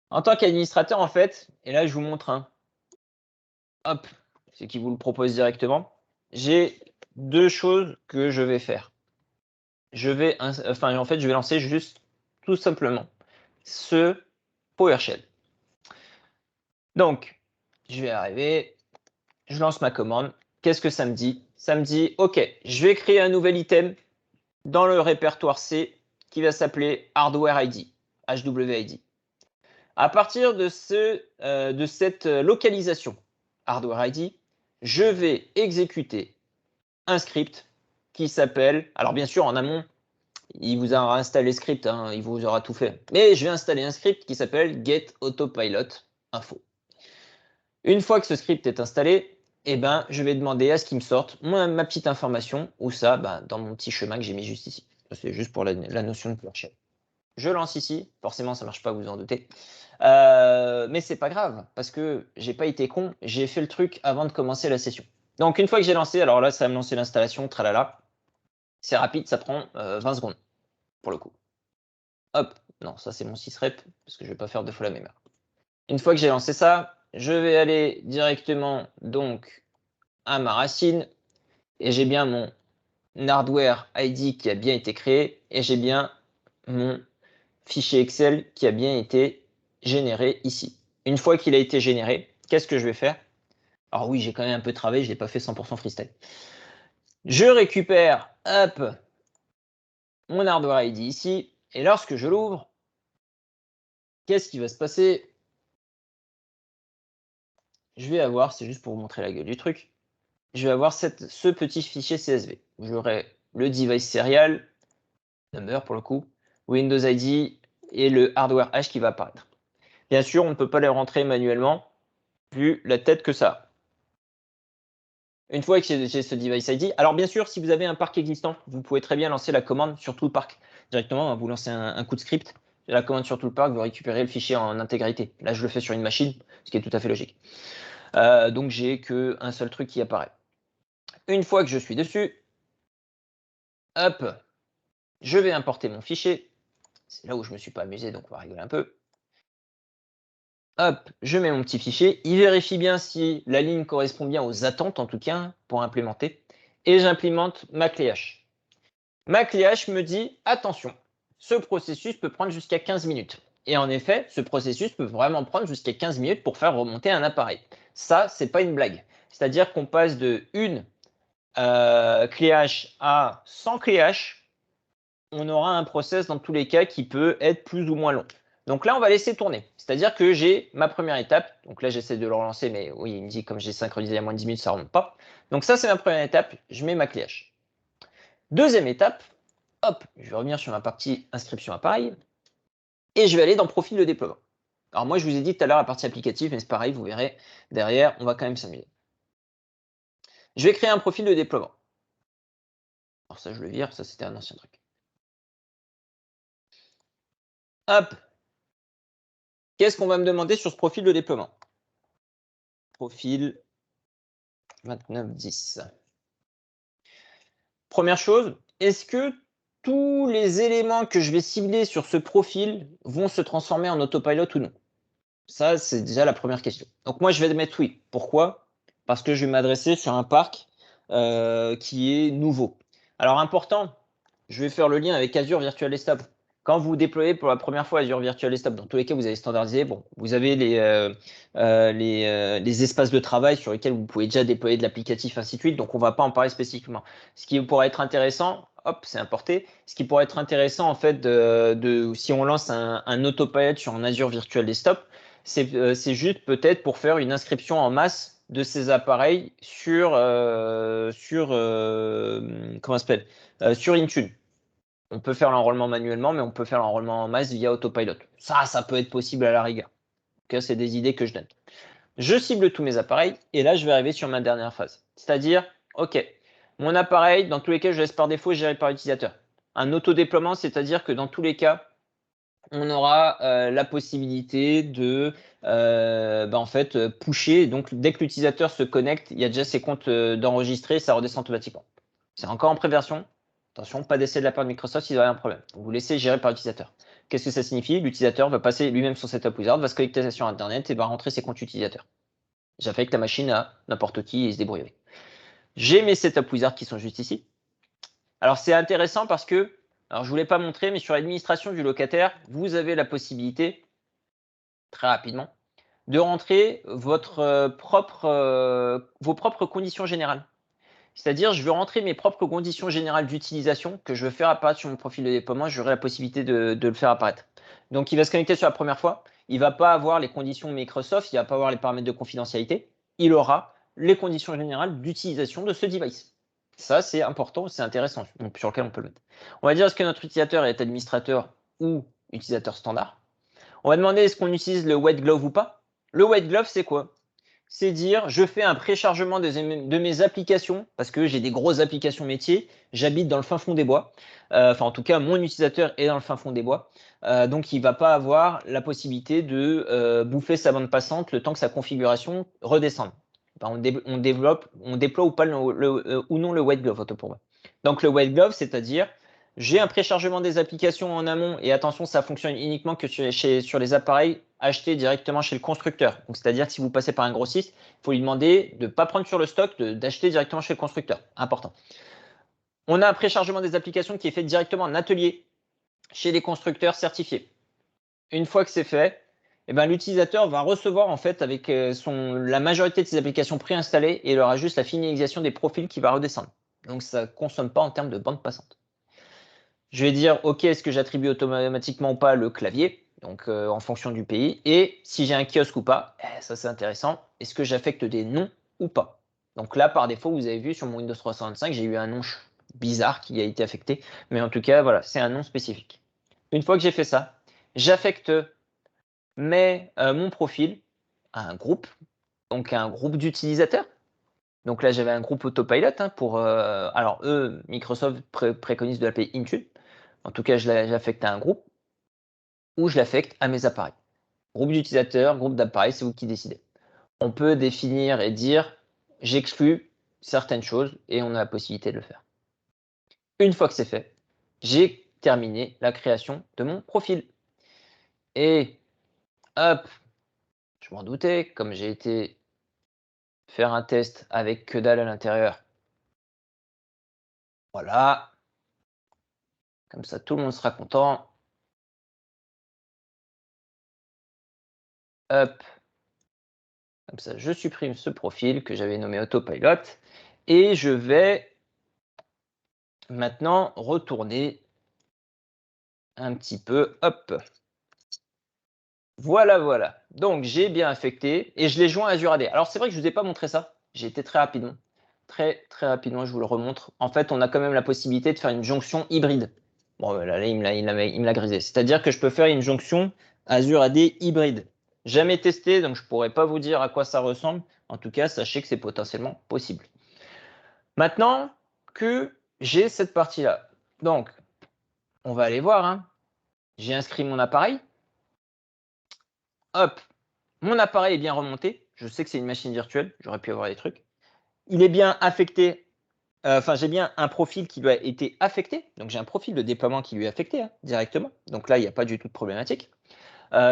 En tant qu'administrateur, en fait, et là je vous montre un, hop, c'est qui vous le propose directement. J'ai 2 choses que je vais faire. Je vais lancer juste tout simplement ce PowerShell. Donc, je vais arriver, je lance ma commande. Qu'est-ce que ça me dit? Ça me dit, OK, je vais créer un nouvel item dans le répertoire C qui va s'appeler Hardware ID, HWID. À partir de cette localisation Hardware ID, je vais exécuter un script qui s'appelle, alors bien sûr en amont, il vous aura installé le script, hein, il vous aura tout fait. Mais je vais installer un script qui s'appelle get autopilot info. Une fois que ce script est installé, eh ben, je vais demander à ce qu'il me sorte ma petite information, ou ça, dans mon petit chemin que j'ai mis juste ici. C'est juste pour la notion de PowerShell. Je lance ici, forcément ça ne marche pas, vous vous en doutez. Mais c'est pas grave, parce que j'ai pas été con, j'ai fait le truc avant de commencer la session. Donc une fois que j'ai lancé, alors là ça va me lancer l'installation, tralala. C'est rapide, ça prend 20 secondes pour le coup. Hop, non, ça c'est mon 6rep, parce que je vais pas faire deux fois la même heure. Une fois que j'ai lancé ça, je vais aller directement donc à ma racine, et j'ai bien mon hardware ID qui a bien été créé, et j'ai bien mon fichier Excel qui a bien été généré ici. Une fois qu'il a été généré, qu'est-ce que je vais faire? Alors oui, j'ai quand même un peu travaillé, je ne l'ai pas fait 100% freestyle. Je récupère, hop, mon hardware ID ici, et lorsque je l'ouvre, qu'est-ce qui va se passer? Je vais avoir, c'est juste pour vous montrer la gueule du truc, je vais avoir ce petit fichier CSV. J'aurai le device serial, number pour le coup, Windows ID et le hardware hash qui va apparaître. Bien sûr, on ne peut pas les rentrer manuellement, vu la tête que ça a. Une fois que j'ai ce device ID, alors bien sûr, si vous avez un parc existant, vous pouvez très bien lancer la commande sur tout le parc. Directement, vous lancez un coup de script, la commande sur tout le parc, vous récupérez le fichier en intégralité. Là, je le fais sur une machine, ce qui est tout à fait logique. Donc, j'ai qu'un seul truc qui apparaît. Une fois que je suis dessus, hop, je vais importer mon fichier. C'est là où je ne me suis pas amusé, donc on va rigoler un peu. Hop, je mets mon petit fichier. Il vérifie bien si la ligne correspond bien aux attentes, en tout cas, pour implémenter. Et j'implémente ma clé hash. Ma clé hash me dit, attention, ce processus peut prendre jusqu'à 15 minutes. Et en effet, ce processus peut vraiment prendre jusqu'à 15 minutes pour faire remonter un appareil. Ça, c'est pas une blague. C'est-à-dire qu'on passe de une clé hash à 100 clés hash. On aura un process dans tous les cas qui peut être plus ou moins long. Donc là, on va laisser tourner. C'est-à-dire que j'ai ma première étape. Donc là, j'essaie de le relancer, mais oui, il me dit comme j'ai synchronisé à moins de 10 minutes, ça ne remonte pas. Donc ça, c'est ma première étape. Je mets ma clé hash. Deuxième étape, hop, je vais revenir sur ma partie inscription appareil et je vais aller dans profil de déploiement. Alors moi, je vous ai dit tout à l'heure la partie applicative, mais c'est pareil, vous verrez, derrière, on va quand même s'amuser. Je vais créer un profil de déploiement. Alors ça, je le vire, ça c'était un ancien truc. Hop, qu'est-ce qu'on va me demander sur ce profil de déploiement? Profil 2910. Première chose, est-ce que tous les éléments que je vais cibler sur ce profil vont se transformer en autopilot ou non? Ça, c'est déjà la première question. Donc moi, je vais mettre oui. Pourquoi? Parce que je vais m'adresser sur un parc qui est nouveau. Alors important, je vais faire le lien avec Azure Virtual Desktop. Quand vous déployez pour la première fois Azure Virtual Desktop, dans tous les cas, vous avez standardisé. Bon, vous avez les espaces de travail sur lesquels vous pouvez déjà déployer de l'applicatif, ainsi de suite. Donc, on ne va pas en parler spécifiquement. Ce qui pourrait être intéressant, hop, c'est importé. Ce qui pourrait être intéressant, en fait, si on lance un autopilot sur un Azure Virtual Desktop, c'est juste peut-être pour faire une inscription en masse de ces appareils sur comment s'appelle sur Intune. On peut faire l'enrôlement manuellement, mais on peut faire l'enrôlement en masse via Autopilot. Ça peut être possible à la rigueur. Donc, c'est des idées que je donne. Je cible tous mes appareils et là, je vais arriver sur ma dernière phase. C'est-à-dire, OK, mon appareil, dans tous les cas, je laisse par défaut gérer par l'utilisateur. Un autodéploiement, c'est-à-dire que dans tous les cas, on aura la possibilité de en fait, pusher. Donc, dès que l'utilisateur se connecte, il y a déjà ses comptes d'enregistrer, ça redescend automatiquement. C'est encore en pré-version. Attention, pas d'essai de la part de Microsoft s'il y a un problème. Vous laissez gérer par l'utilisateur. Qu'est-ce que ça signifie? L'utilisateur va passer lui-même son setup wizard, va se connecter sur Internet et va rentrer ses comptes utilisateurs. J'affecte la machine à n'importe qui et il se débrouille avec. J'ai mes setup wizards qui sont juste ici. Alors, c'est intéressant parce que, alors je ne vous l'ai pas montré, mais sur l'administration du locataire, vous avez la possibilité, très rapidement, de rentrer vos propres conditions générales. C'est-à-dire, je veux rentrer mes propres conditions générales d'utilisation que je veux faire apparaître sur mon profil de déploiement. J'aurai la possibilité de le faire apparaître. Donc, il va se connecter sur la première fois. Il ne va pas avoir les conditions Microsoft. Il ne va pas avoir les paramètres de confidentialité. Il aura les conditions générales d'utilisation de ce device. Ça, c'est important, c'est intéressant, sur lequel on peut le mettre. On va dire est-ce que notre utilisateur est administrateur ou utilisateur standard. On va demander est-ce qu'on utilise le white glove ou pas. Le white glove, c'est quoi? C'est dire je fais un préchargement de mes applications parce que j'ai des grosses applications métiers, j'habite dans le fin fond des bois. Enfin, en tout cas, mon utilisateur est dans le fin fond des bois. Donc, il ne va pas avoir la possibilité de bouffer sa bande passante le temps que sa configuration redescende. Enfin, on déploie ou pas ou non le white glove, auto pour moi. Donc, le white glove, c'est-à-dire j'ai un préchargement des applications en amont et attention, ça fonctionne uniquement que sur les appareils achetés directement chez le constructeur. Donc, c'est-à-dire que si vous passez par un grossiste, il faut lui demander de ne pas prendre sur le stock, d'acheter directement chez le constructeur. Important. On a un préchargement des applications qui est fait directement en atelier chez les constructeurs certifiés. Une fois que c'est fait, eh ben, l'utilisateur va recevoir en fait avec la majorité de ses applications préinstallées et il aura juste la finalisation des profils qui va redescendre. Donc, ça ne consomme pas en termes de bande passante. Je vais dire, OK, est-ce que j'attribue automatiquement ou pas le clavier, donc en fonction du pays, et si j'ai un kiosque ou pas, ça c'est intéressant, est-ce que j'affecte des noms ou pas. Donc là, par défaut, vous avez vu sur mon Windows 365, j'ai eu un nom bizarre qui a été affecté, mais en tout cas, voilà, c'est un nom spécifique. Une fois que j'ai fait ça, j'affecte mon profil à un groupe, donc à un groupe d'utilisateurs. Donc là, j'avais un groupe Autopilot pour. Alors, eux, Microsoft préconise de l'appeler Intune. En tout cas, je l'affecte à un groupe ou je l'affecte à mes appareils. Groupe d'utilisateurs, groupe d'appareils, c'est vous qui décidez. On peut définir et dire j'exclus certaines choses et on a la possibilité de le faire. Une fois que c'est fait, j'ai terminé la création de mon profil. Et hop, je m'en doutais, comme j'ai été faire un test avec que dalle à l'intérieur. Voilà. Comme ça, tout le monde sera content. Hop. Comme ça, je supprime ce profil que j'avais nommé Autopilot et je vais maintenant retourner un petit peu. Hop. Voilà, voilà. Donc, j'ai bien affecté et je l'ai joint à Azure AD. Alors, c'est vrai que je ne vous ai pas montré ça. J'ai été très rapidement. Très, très rapidement, je vous le remontre. En fait, on a quand même la possibilité de faire une jonction hybride. Bon, là, il me l'a grisé. C'est-à-dire que je peux faire une jonction Azure AD hybride. Jamais testé, donc je ne pourrais pas vous dire à quoi ça ressemble. En tout cas, sachez que c'est potentiellement possible. Maintenant que j'ai cette partie-là, donc, on va aller voir. Hein. J'ai inscrit mon appareil. Hop, mon appareil est bien remonté. Je sais que c'est une machine virtuelle. J'aurais pu avoir des trucs. Il est bien affecté. Enfin, j'ai bien un profil qui lui a été affecté. Donc, j'ai un profil de déploiement qui lui est affecté directement. Donc là, il n'y a pas du tout de problématique.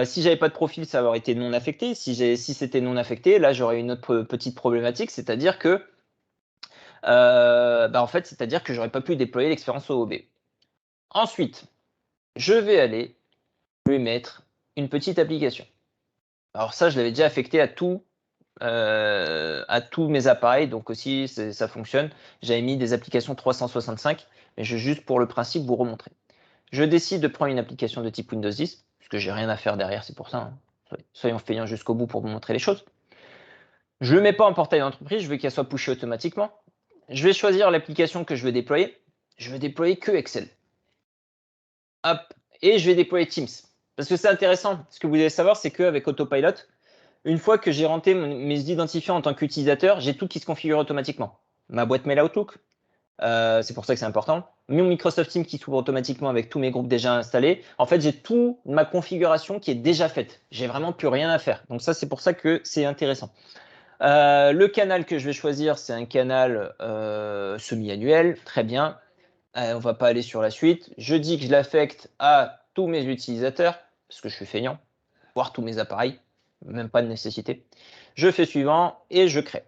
Si j'avais pas de profil, ça aurait été non affecté. Si c'était non affecté, là, j'aurais une autre petite problématique. C'est-à-dire que, en fait, c'est-à-dire que j'aurais pas pu déployer l'expérience OOB. Ensuite, je vais aller lui mettre une petite application. Alors ça, je l'avais déjà affecté à tous mes appareils, donc aussi ça fonctionne. J'avais mis des applications 365, mais je vais juste pour le principe vous remontrer. Je décide de prendre une application de type Windows 10, parce que j'ai rien à faire derrière, c'est pour ça. Hein. Soyons feignants jusqu'au bout pour vous montrer les choses. Je ne le mets pas en portail d'entreprise, je veux qu'elle soit pushée automatiquement. Je vais choisir l'application que je veux déployer. Je veux déployer que Excel. Hop, et je vais déployer Teams. Parce que c'est intéressant. Ce que vous devez savoir, c'est qu'avec Autopilot, une fois que j'ai rentré mes identifiants en tant qu'utilisateur, j'ai tout qui se configure automatiquement. Ma boîte mail Outlook, c'est pour ça que c'est important. Mon Microsoft Teams qui s'ouvre automatiquement avec tous mes groupes déjà installés. En fait, j'ai toute ma configuration qui est déjà faite. J'ai vraiment plus rien à faire. Donc ça, c'est pour ça que c'est intéressant. Le canal que je vais choisir, c'est un canal semi-annuel. Très bien. On ne va pas aller sur la suite. Je dis que je l'affecte à tous mes utilisateurs, parce que je suis feignant, voire tous mes appareils, même pas de nécessité. Je fais suivant et je crée.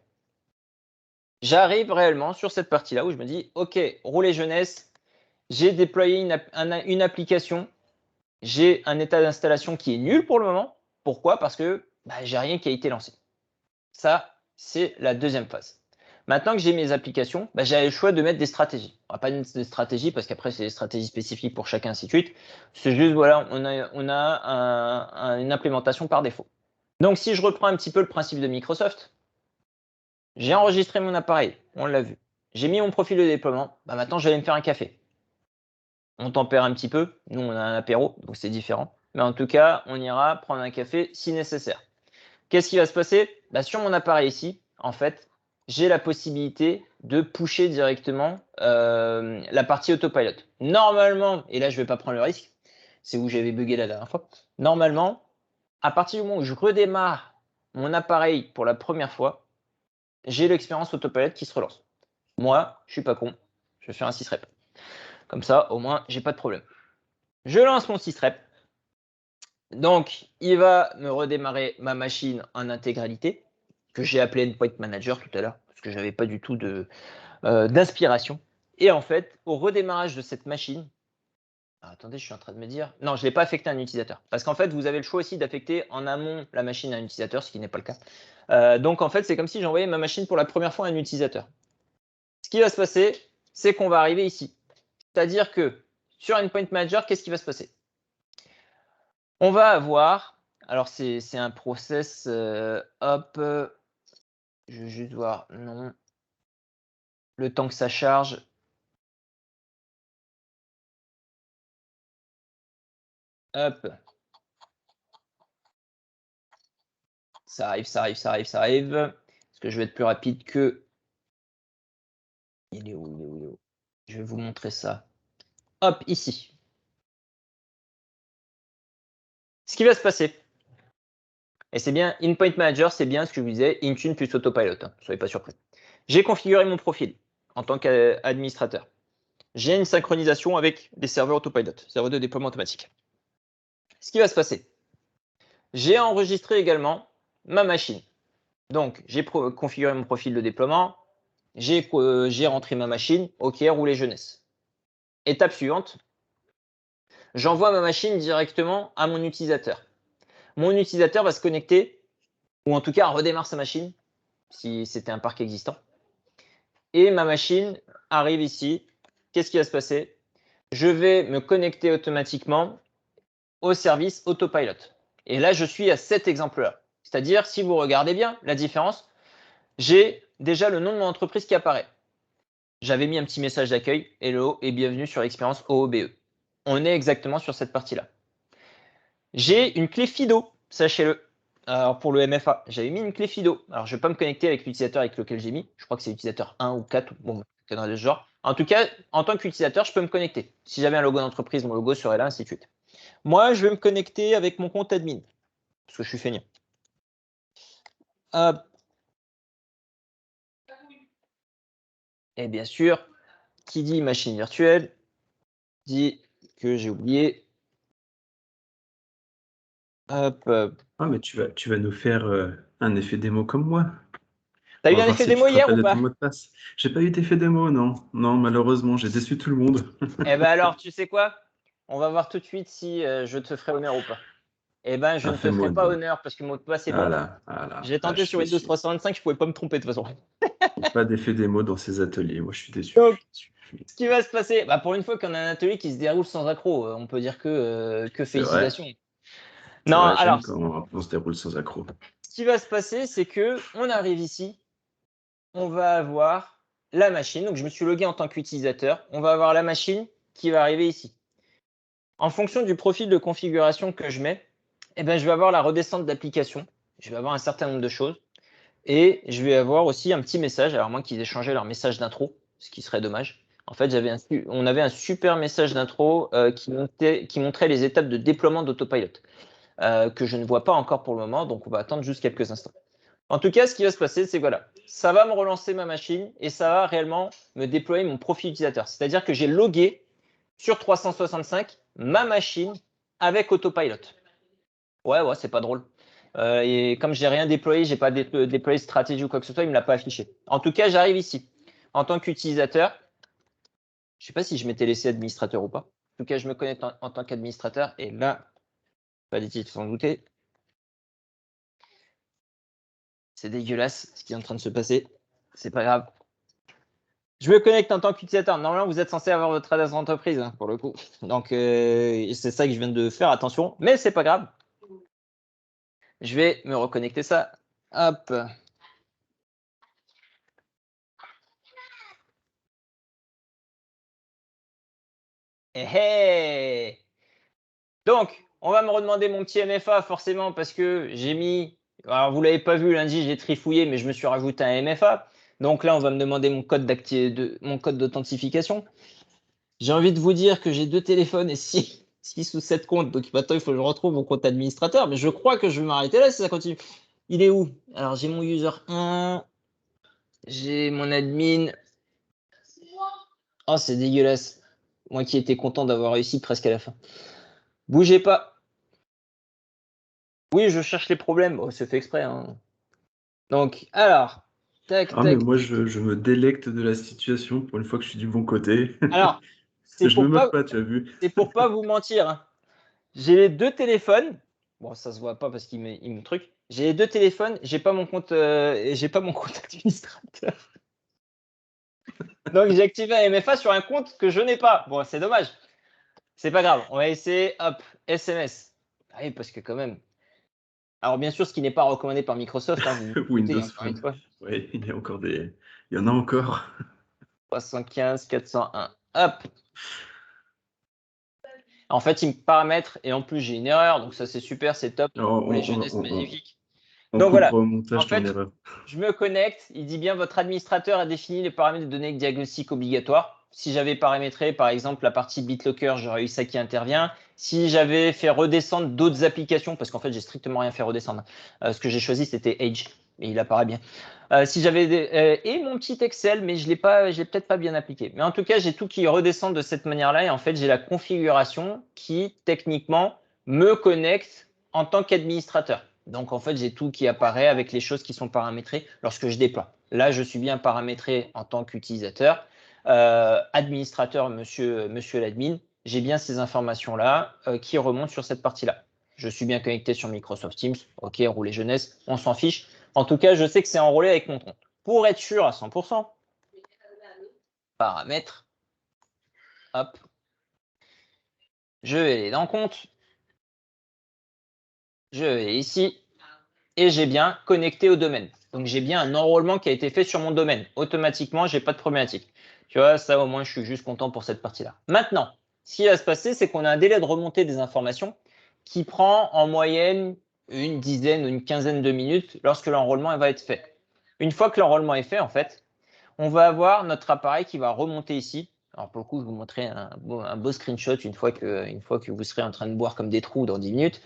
J'arrive réellement sur cette partie-là où je me dis, OK, rouler jeunesse, j'ai déployé une application, j'ai un état d'installation qui est nul pour le moment. Pourquoi? Parce que j'ai rien qui a été lancé. Ça, c'est la deuxième phase. Maintenant que j'ai mes applications, j'ai le choix de mettre des stratégies. On va pas mettre des stratégies parce qu'après, c'est des stratégies spécifiques pour chacun, ainsi de suite. C'est juste, voilà, on a une implémentation par défaut. Donc, si je reprends un petit peu le principe de Microsoft, j'ai enregistré mon appareil, on l'a vu. j'ai mis mon profil de déploiement. Bah, maintenant, je vais aller me faire un café. On tempère un petit peu. Nous, on a un apéro, donc c'est différent. Mais en tout cas, on ira prendre un café si nécessaire. Qu'est-ce qui va se passer? Bah, sur mon appareil ici, en fait, j'ai la possibilité de pusher directement la partie autopilot. Normalement, et là, je ne vais pas prendre le risque, c'est où j'avais bugué la dernière fois. Normalement, à partir du moment où je redémarre mon appareil pour la première fois, j'ai l'expérience autopilot qui se relance. Moi, je suis pas con, je vais faire un 6 rep. Comme ça, au moins, j'ai pas de problème. Je lance mon 6 rep. Donc, il va me redémarrer ma machine en intégralité, que j'ai appelé Endpoint Manager tout à l'heure, parce que je n'avais pas du tout d'inspiration. Et en fait, au redémarrage de cette machine, attendez, je suis en train de me dire, non, je ne l'ai pas affecté à un utilisateur. Parce qu'en fait, vous avez le choix aussi d'affecter en amont la machine à un utilisateur, ce qui n'est pas le cas. Donc, en fait, c'est comme si j'envoyais ma machine pour la première fois à un utilisateur. Ce qui va se passer, c'est qu'on va arriver ici. C'est-à-dire que sur Endpoint Manager, qu'est-ce qui va se passer? On va avoir, alors c'est un process, hop, je vais juste voir, non, le temps que ça charge. Hop, ça arrive, ça arrive, ça arrive, ça arrive. Est-ce que je vais être plus rapide que... Il est où, il est où, il est où? Je vais vous montrer ça. Hop, ici. Ce qui va se passer, et c'est bien, Endpoint Manager, c'est bien ce que je vous disais, Intune plus Autopilot, hein, soyez pas surpris. J'ai configuré mon profil en tant qu'administrateur. J'ai une synchronisation avec les serveurs Autopilot, serveurs de déploiement automatique. Ce qui va se passer, j'ai enregistré également ma machine. Donc, j'ai configuré mon profil de déploiement, j'ai rentré ma machine, OK, rouler jeunesse. Étape suivante, j'envoie ma machine directement à mon utilisateur. Mon utilisateur va se connecter, ou en tout cas redémarre sa machine, si c'était un parc existant. Et ma machine arrive ici. Qu'est-ce qui va se passer? Je vais me connecter automatiquement au service Autopilot. Et là, je suis à cet exemple-là. C'est-à-dire, si vous regardez bien la différence, j'ai déjà le nom de mon entreprise qui apparaît. J'avais mis un petit message d'accueil, hello et bienvenue sur l'expérience OOBE. On est exactement sur cette partie-là. J'ai une clé FIDO, sachez-le. Alors pour le MFA, j'avais mis une clé FIDO. Alors je ne vais pas me connecter avec l'utilisateur avec lequel j'ai mis. Je crois que c'est l'utilisateur 1 ou 4, bon, dans ce genre. En tout cas, en tant qu'utilisateur, je peux me connecter. Si j'avais un logo d'entreprise, mon logo serait là, ainsi de suite. Moi, je vais me connecter avec mon compte admin, parce que je suis feignant. Hop. Et bien sûr, qui dit machine virtuelle, dit que j'ai oublié. Hop. Ah, mais tu vas nous faire un effet démo comme moi. T'as On eu va un voir effet si tu démo te hier rappelles ou de ton pas? mot de passe. J'ai pas eu d'effet démo, non. Non, malheureusement, j'ai déçu tout le monde. Eh ben alors, tu sais quoi? On va voir tout de suite si je te ferai honneur ou pas. Eh ben, je Ah, ne te fais-moi ferai pas honneur. honneur parce que mon mot de passe est bon. Voilà, voilà. J'ai Ah, je tenté suis sur Windows déçu. 325, je pouvais pas me tromper de toute façon. Pas d'effet démo dans ces ateliers. Moi, je suis Donc, déçu. ce qui va se passer, bah, pour une fois qu'on a un atelier qui se déroule sans accroc, on peut dire que C'est vrai. félicitations. C'est Non, vrai, j'aime alors, quand on se déroule sans accroc. ce qui va se passer, c'est que on arrive ici, on va avoir la machine. Donc, je me suis logué en tant qu'utilisateur. On va avoir la machine qui va arriver ici. En fonction du profil de configuration que je mets, eh ben, je vais avoir la redescente d'application. Je vais avoir un certain nombre de choses. Et je vais avoir aussi un petit message, alors moins qu'ils aient changé leur message d'intro, ce qui serait dommage. En fait, on avait un super message d'intro qui montrait les étapes de déploiement d'Autopilot, que je ne vois pas encore pour le moment, donc on va attendre juste quelques instants. En tout cas, ce qui va se passer, c'est que voilà, ça va me relancer ma machine et ça va réellement me déployer mon profil utilisateur. C'est-à-dire que j'ai logué sur 365 ma machine avec Autopilot. Ouais, c'est pas drôle. Et comme j'ai rien déployé, j'ai pas déployé de stratégie ou quoi que ce soit, il me l'a pas affiché. En tout cas, j'arrive ici en tant qu'utilisateur. Je sais pas si je m'étais laissé administrateur ou pas. En tout cas, je me connecte en tant qu'administrateur et là, pas des titres sans douter. C'est dégueulasse ce qui est en train de se passer. C'est pas grave. Je me connecte en tant qu'utilisateur. Normalement, vous êtes censé avoir votre adresse d'entreprise hein, pour le coup. Donc, c'est ça que je viens de faire. Attention, mais c'est pas grave. Je vais me reconnecter ça. Hop. Eh. Donc, on va me redemander mon petit MFA forcément parce que j'ai mis, alors vous l'avez pas vu lundi, j'ai trifouillé, mais je me suis rajouté un MFA. Donc là, on va me demander mon code d'authentification. J'ai envie de vous dire que j'ai 2 téléphones et 6 ou 7 comptes. Donc maintenant, il faut que je retrouve mon compte administrateur. Mais je crois que je vais m'arrêter là si ça continue. Il est où? Alors, j'ai mon user 1. J'ai mon admin. Oh, c'est dégueulasse. Moi qui étais content d'avoir réussi presque à la fin. Bougez pas. Oui, je cherche les problèmes. Oh, c'est fait exprès, hein. Donc, alors, tac, Ah, mais tac, moi, tac. je me délecte de la situation pour une fois que je suis du bon côté. Alors, c'est Je me pour moque pas, pas, tu as vu. c'est pour pas vous mentir, hein. J'ai les 2 téléphones. Bon, ça se voit pas parce qu'il me truc. J'ai les 2 téléphones. J'ai pas mon compte administrateur. Donc, j'ai activé un MFA sur un compte que je n'ai pas. Bon, c'est dommage. C'est pas grave. On va essayer. Hop, SMS. Ah oui, parce que quand même. Alors, bien sûr, ce qui n'est pas recommandé par Microsoft, hein, vous vous doutez, Windows encore une Phone. fois. Oui, il y a encore des. Il y en a encore. 315 401. Hop. En fait, il me paramètre et en plus, j'ai une erreur. Donc, ça, c'est super, c'est top. Alors, Pour les jeunesses magnifiques. on Donc, coupera voilà. au En montage ton fait, erreur. je me connecte. Il dit bien votre administrateur a défini les paramètres de données diagnostiques obligatoires. Si j'avais paramétré, par exemple, la partie BitLocker, j'aurais eu ça qui intervient. Si j'avais fait redescendre d'autres applications, parce qu'en fait, j'ai strictement rien fait redescendre. Ce que j'ai choisi, c'était Edge. Et il apparaît bien. Si j'avais et mon petit Excel, mais je l'ai peut-être pas bien appliqué. Mais en tout cas, j'ai tout qui redescend de cette manière-là. Et en fait, j'ai la configuration qui, techniquement, me connecte en tant qu'administrateur. Donc, en fait, j'ai tout qui apparaît avec les choses qui sont paramétrées lorsque je déploie. Là, je suis bien paramétré en tant qu'utilisateur. Administrateur, monsieur l'admin, j'ai bien ces informations-là qui remontent sur cette partie-là. Je suis bien connecté sur Microsoft Teams. OK, rouler jeunesse, on s'en fiche. En tout cas, je sais que c'est enrôlé avec mon compte. Pour être sûr à 100%, paramètres, hop, je vais aller dans compte, je vais ici, et j'ai bien connecté au domaine. Donc, j'ai bien un enrôlement qui a été fait sur mon domaine. Automatiquement, j'ai pas de problématique. Tu vois, ça, au moins, je suis juste content pour cette partie-là. Maintenant, ce qui va se passer, c'est qu'on a un délai de remontée des informations qui prend en moyenne une dizaine ou une quinzaine de minutes lorsque l'enrôlement va être fait. Une fois que l'enrôlement est fait, en fait, on va avoir notre appareil qui va remonter ici. Alors pour le coup, je vous montrerai un beau screenshot une fois que vous serez en train de boire comme des trous dans 10 minutes.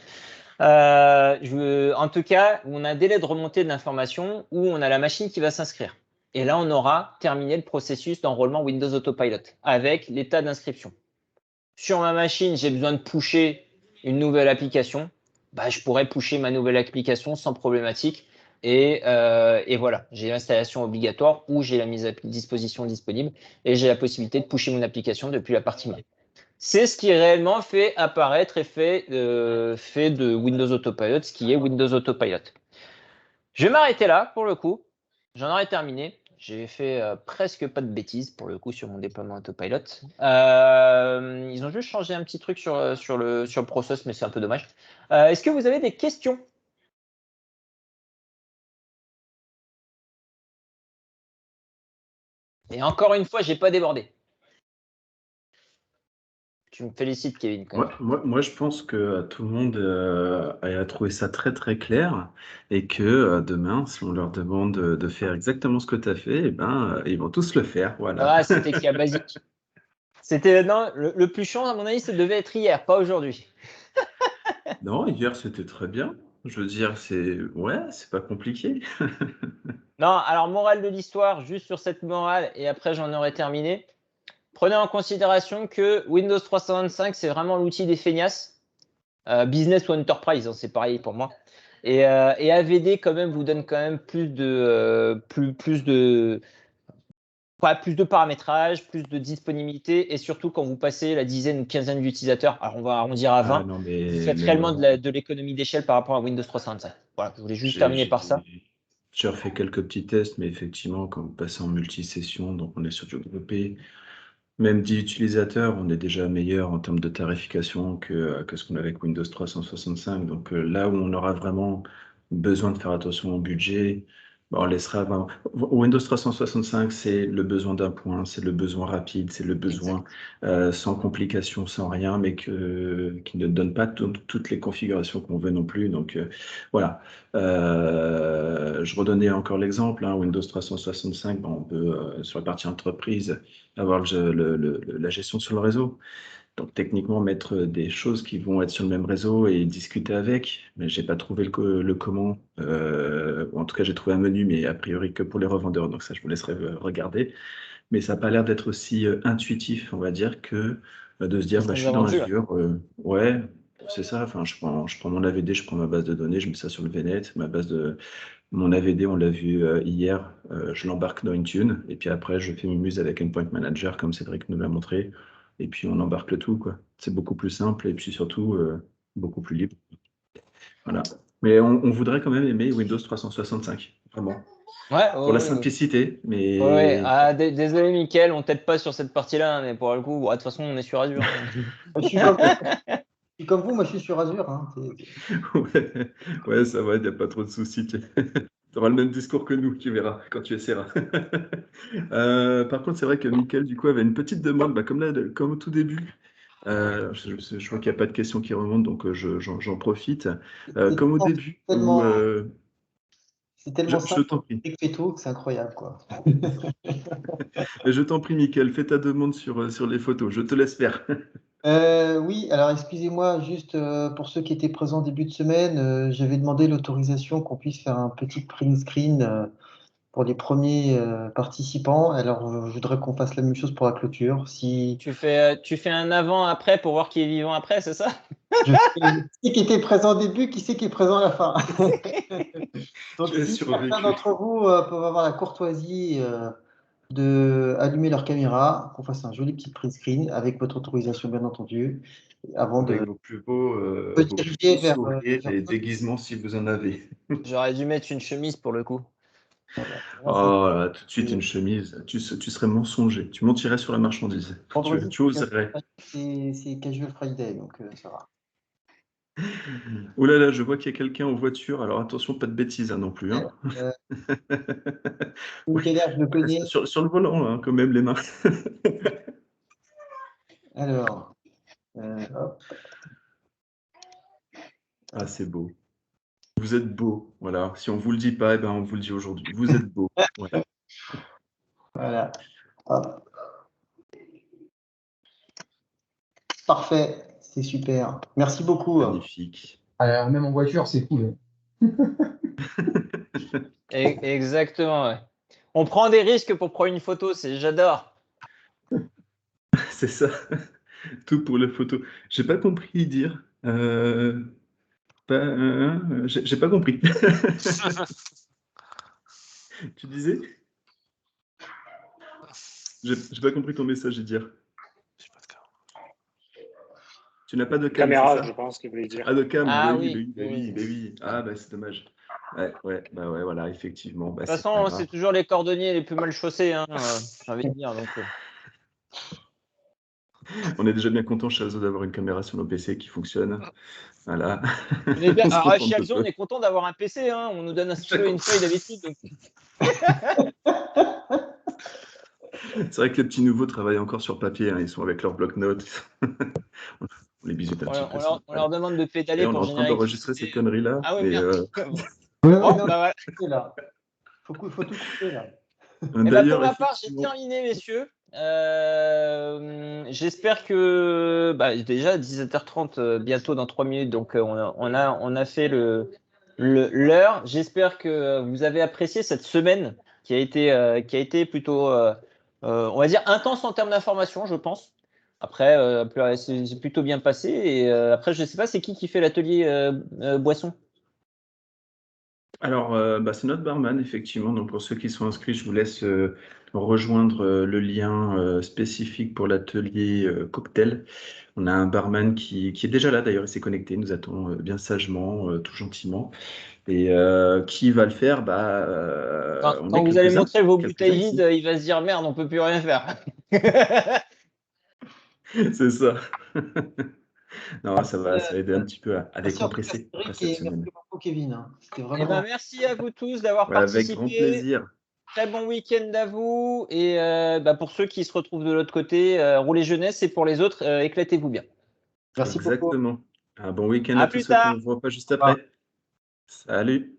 En tout cas, on a un délai de remontée de l'information où on a la machine qui va s'inscrire. Et là, on aura terminé le processus d'enrôlement Windows Autopilot avec l'état d'inscription. Sur ma machine, j'ai besoin de pusher une nouvelle application. Bah, je pourrais pusher ma nouvelle application sans problématique. Et voilà, j'ai l'installation obligatoire ou j'ai la mise à disposition disponible et j'ai la possibilité de pusher mon application depuis la partie main. C'est ce qui réellement fait apparaître et fait de Windows Autopilot, ce qui est Windows Autopilot. Je vais m'arrêter là pour le coup. J'en aurais terminé. J'ai fait presque pas de bêtises pour le coup sur mon déploiement Autopilot. Ils ont juste changé un petit truc sur le process, mais c'est un peu dommage. Est-ce que vous avez des questions? Et encore une fois, j'ai pas débordé. Tu me félicites, Kevin, quand même. Moi, je pense que tout le monde a trouvé ça très très clair et que demain, si on leur demande de faire exactement ce que tu as fait, eh ben, ils vont tous le faire. Voilà. Ah, c'était le cas basique. C'était non, le plus chiant, à mon avis, ça devait être hier, pas aujourd'hui. Non, hier, c'était très bien. Je veux dire, c'est pas compliqué. Non, alors morale de l'histoire, juste sur cette morale, et après j'en aurai terminé. Prenez en considération que Windows 325, c'est vraiment l'outil des feignasses. Business ou Enterprise, hein, c'est pareil pour moi. Et AVD quand même vous donne quand même plus de paramétrage, plus de disponibilité, et surtout quand vous passez la dizaine ou quinzaine d'utilisateurs, alors on va arrondir à Ah 20, non, vous mais faites même, réellement de l'économie d'échelle par rapport à Windows 325. Voilà, je voulais juste j'ai terminer par j'ai- ça. j'ai refait quelques petits tests, mais effectivement, quand vous passez en multi-session, donc on est sur du groupé, même 10 utilisateurs, on est déjà meilleur en termes de tarification que ce qu'on avait avec Windows 365. Donc là où on aura vraiment besoin de faire attention au budget, Bon, on laissera. Windows 365, c'est le besoin d'un point, c'est le besoin rapide, c'est le besoin Exact. sans complications, sans rien, mais qui ne donne pas toutes les configurations qu'on veut non plus. Donc voilà. Je redonnais encore l'exemple, hein, Windows 365, bon, on peut, sur la partie entreprise, avoir la gestion sur le réseau. Donc techniquement, mettre des choses qui vont être sur le même réseau et discuter avec, mais j'ai pas trouvé le comment. Ou en tout cas, j'ai trouvé un menu, mais a priori que pour les revendeurs. Donc ça, je vous laisserai regarder. Mais ça n'a pas l'air d'être aussi intuitif, on va dire, que de se dire, bah, Système je suis dans d'envendu. Azure, ouais, c'est ça. Enfin, je prends mon AVD, je prends ma base de données, je mets ça sur le VNet, mon AVD, on l'a vu hier, je l'embarque dans Intune, et puis après, je fais mes muses avec Endpoint Manager, comme Cédric nous l'a montré, et puis on embarque le tout, quoi. C'est beaucoup plus simple, et puis surtout, beaucoup plus libre. Voilà. Mais on voudrait quand même aimer Windows 365, vraiment. Ouais, Pour la ouais, ouais. simplicité, Ouais. mais Ah, désolé, Mickaël, on t'aide pas sur cette partie-là, mais pour le coup, bon, de toute façon, on est sur Azure, hein. Je suis comme, je suis comme vous, moi je suis sur Azure. Hein. ouais, ouais, ça va, il n'y a pas trop de soucis. Tu auras le même discours que nous, tu verras quand tu essaieras. Par contre, c'est vrai que Mickaël, du coup, avait une petite demande, bah, comme là, comme au tout début. Je vois qu'il n'y a pas de questions qui remontent, donc j'en profite. Comme au début, où, C'est tellement je simple t'en prie. et fait tout que c'est incroyable, quoi. Et je t'en prie, Mickaël, fais ta demande sur les photos. Je te laisse faire. Oui, alors excusez-moi, juste pour ceux qui étaient présents au début de semaine, j'avais demandé l'autorisation qu'on puisse faire un petit print screen pour les premiers participants. Alors, je voudrais qu'on fasse la même chose pour la clôture. Si Tu fais un avant-après pour voir qui est vivant après, c'est ça? je sais qui qui était présent au début, qui c'est qui est présent à la fin. Donc, Tu as si certains survécu. d'entre vous peuvent avoir la courtoisie de allumer leur caméra, qu'on fasse un joli petit print screen avec votre autorisation, bien entendu, avant Avec de vos plus diriger beaux vers, sourires et déguisements si vous en avez. J'aurais dû mettre une chemise pour le coup. Moi, ça- Oh là, tout de suite une chemise. Tu serais mensonger. Tu mentirais sur la marchandise. Tu, Vendredi, tu oserais. c'est Casual Friday, donc ça va. Oh là là, je vois qu'il y a quelqu'un en voiture. Alors attention, pas de bêtises hein, non plus. Hein. Euh, Oui. Keller, je le Ouais, connais. sur le volant, hein, quand même, les mains. Alors, hop. Ah, c'est beau. Vous êtes beau. Voilà. Si on vous le dit pas, eh ben, on vous le dit aujourd'hui. Vous êtes beau. Voilà. Voilà. Hop. Parfait, c'est super. Merci beaucoup. Magnifique. Alors, même en voiture, c'est cool. Exactement, ouais. On prend des risques pour prendre une photo, j'adore. C'est ça. Tout pour les photos. J'ai pas compris dire. J'ai pas compris. Tu disais? J'ai pas compris ton message, dire. Tu n'as pas de cam, c'est Caméra, ça? je pense qu'il voulait dire. Ah, de cam, Ah bah oui. oui, bah oui, bah oui. Ah, bah c'est dommage. Ouais, bah ouais, voilà, effectivement. Bah, De toute c'est pas façon, grave. c'est toujours les cordonniers les plus mal chaussés, hein, j'ai envie de dire. Donc, On est déjà bien content chez Alzo d'avoir une caméra sur nos PC qui fonctionne. Voilà. on est bien. On se Alors, contente chez de Alzo, on peu. est content d'avoir un PC, hein. On nous donne un stylo et une feuille d'habitude. Donc... C'est vrai que les petits nouveaux travaillent encore sur papier, hein. Ils sont avec leur bloc-notes. On les bisute un petit peu, c'est On leur normal. demande de Et pédaler on est pour en train générer d'enregistrer l'électricité. cette connerie-là. Ah oui, Mais merde. Ouais, Bon, non, bah voilà. là. Faut tout couper là. Eh ben, pour d'ailleurs, ma part, j'ai effectivement, terminé, messieurs. J'espère que bah, déjà 17h30, bientôt dans 3 minutes, donc on a fait l'heure. J'espère que vous avez apprécié cette semaine qui a été plutôt, on va dire, intense en termes d'information, je pense. Après, c'est plutôt bien passé. Et après, je ne sais pas, c'est qui fait l'atelier boisson? alors, bah, c'est notre barman, effectivement. Donc, pour ceux qui sont inscrits, je vous laisse rejoindre le lien spécifique pour l'atelier cocktail. On a un barman qui est déjà là, d'ailleurs, il s'est connecté, il nous attend bien sagement, tout gentiment. Et qui va le faire? Bah, on est Quand vous allez quelques-uns, montrer vos quelques-uns bouteilles vides, ici. il va se dire merde, on peut plus rien faire. C'est ça. Non, ça va aider un petit peu à Merci en tout cas, décompresser après Cédric, cette et semaine. merci beaucoup, Kevin, hein. C'était Eh vraiment. ben, merci à vous tous d'avoir Ouais, avec grand participé. plaisir. Très bon week-end à vous. Et pour ceux qui se retrouvent de l'autre côté, roulez jeunesse. Et pour les autres, éclatez-vous bien. Merci beaucoup. Exactement. Un bon week-end À à tous plus ceux qu'on tard. ne voit pas juste après. Salut.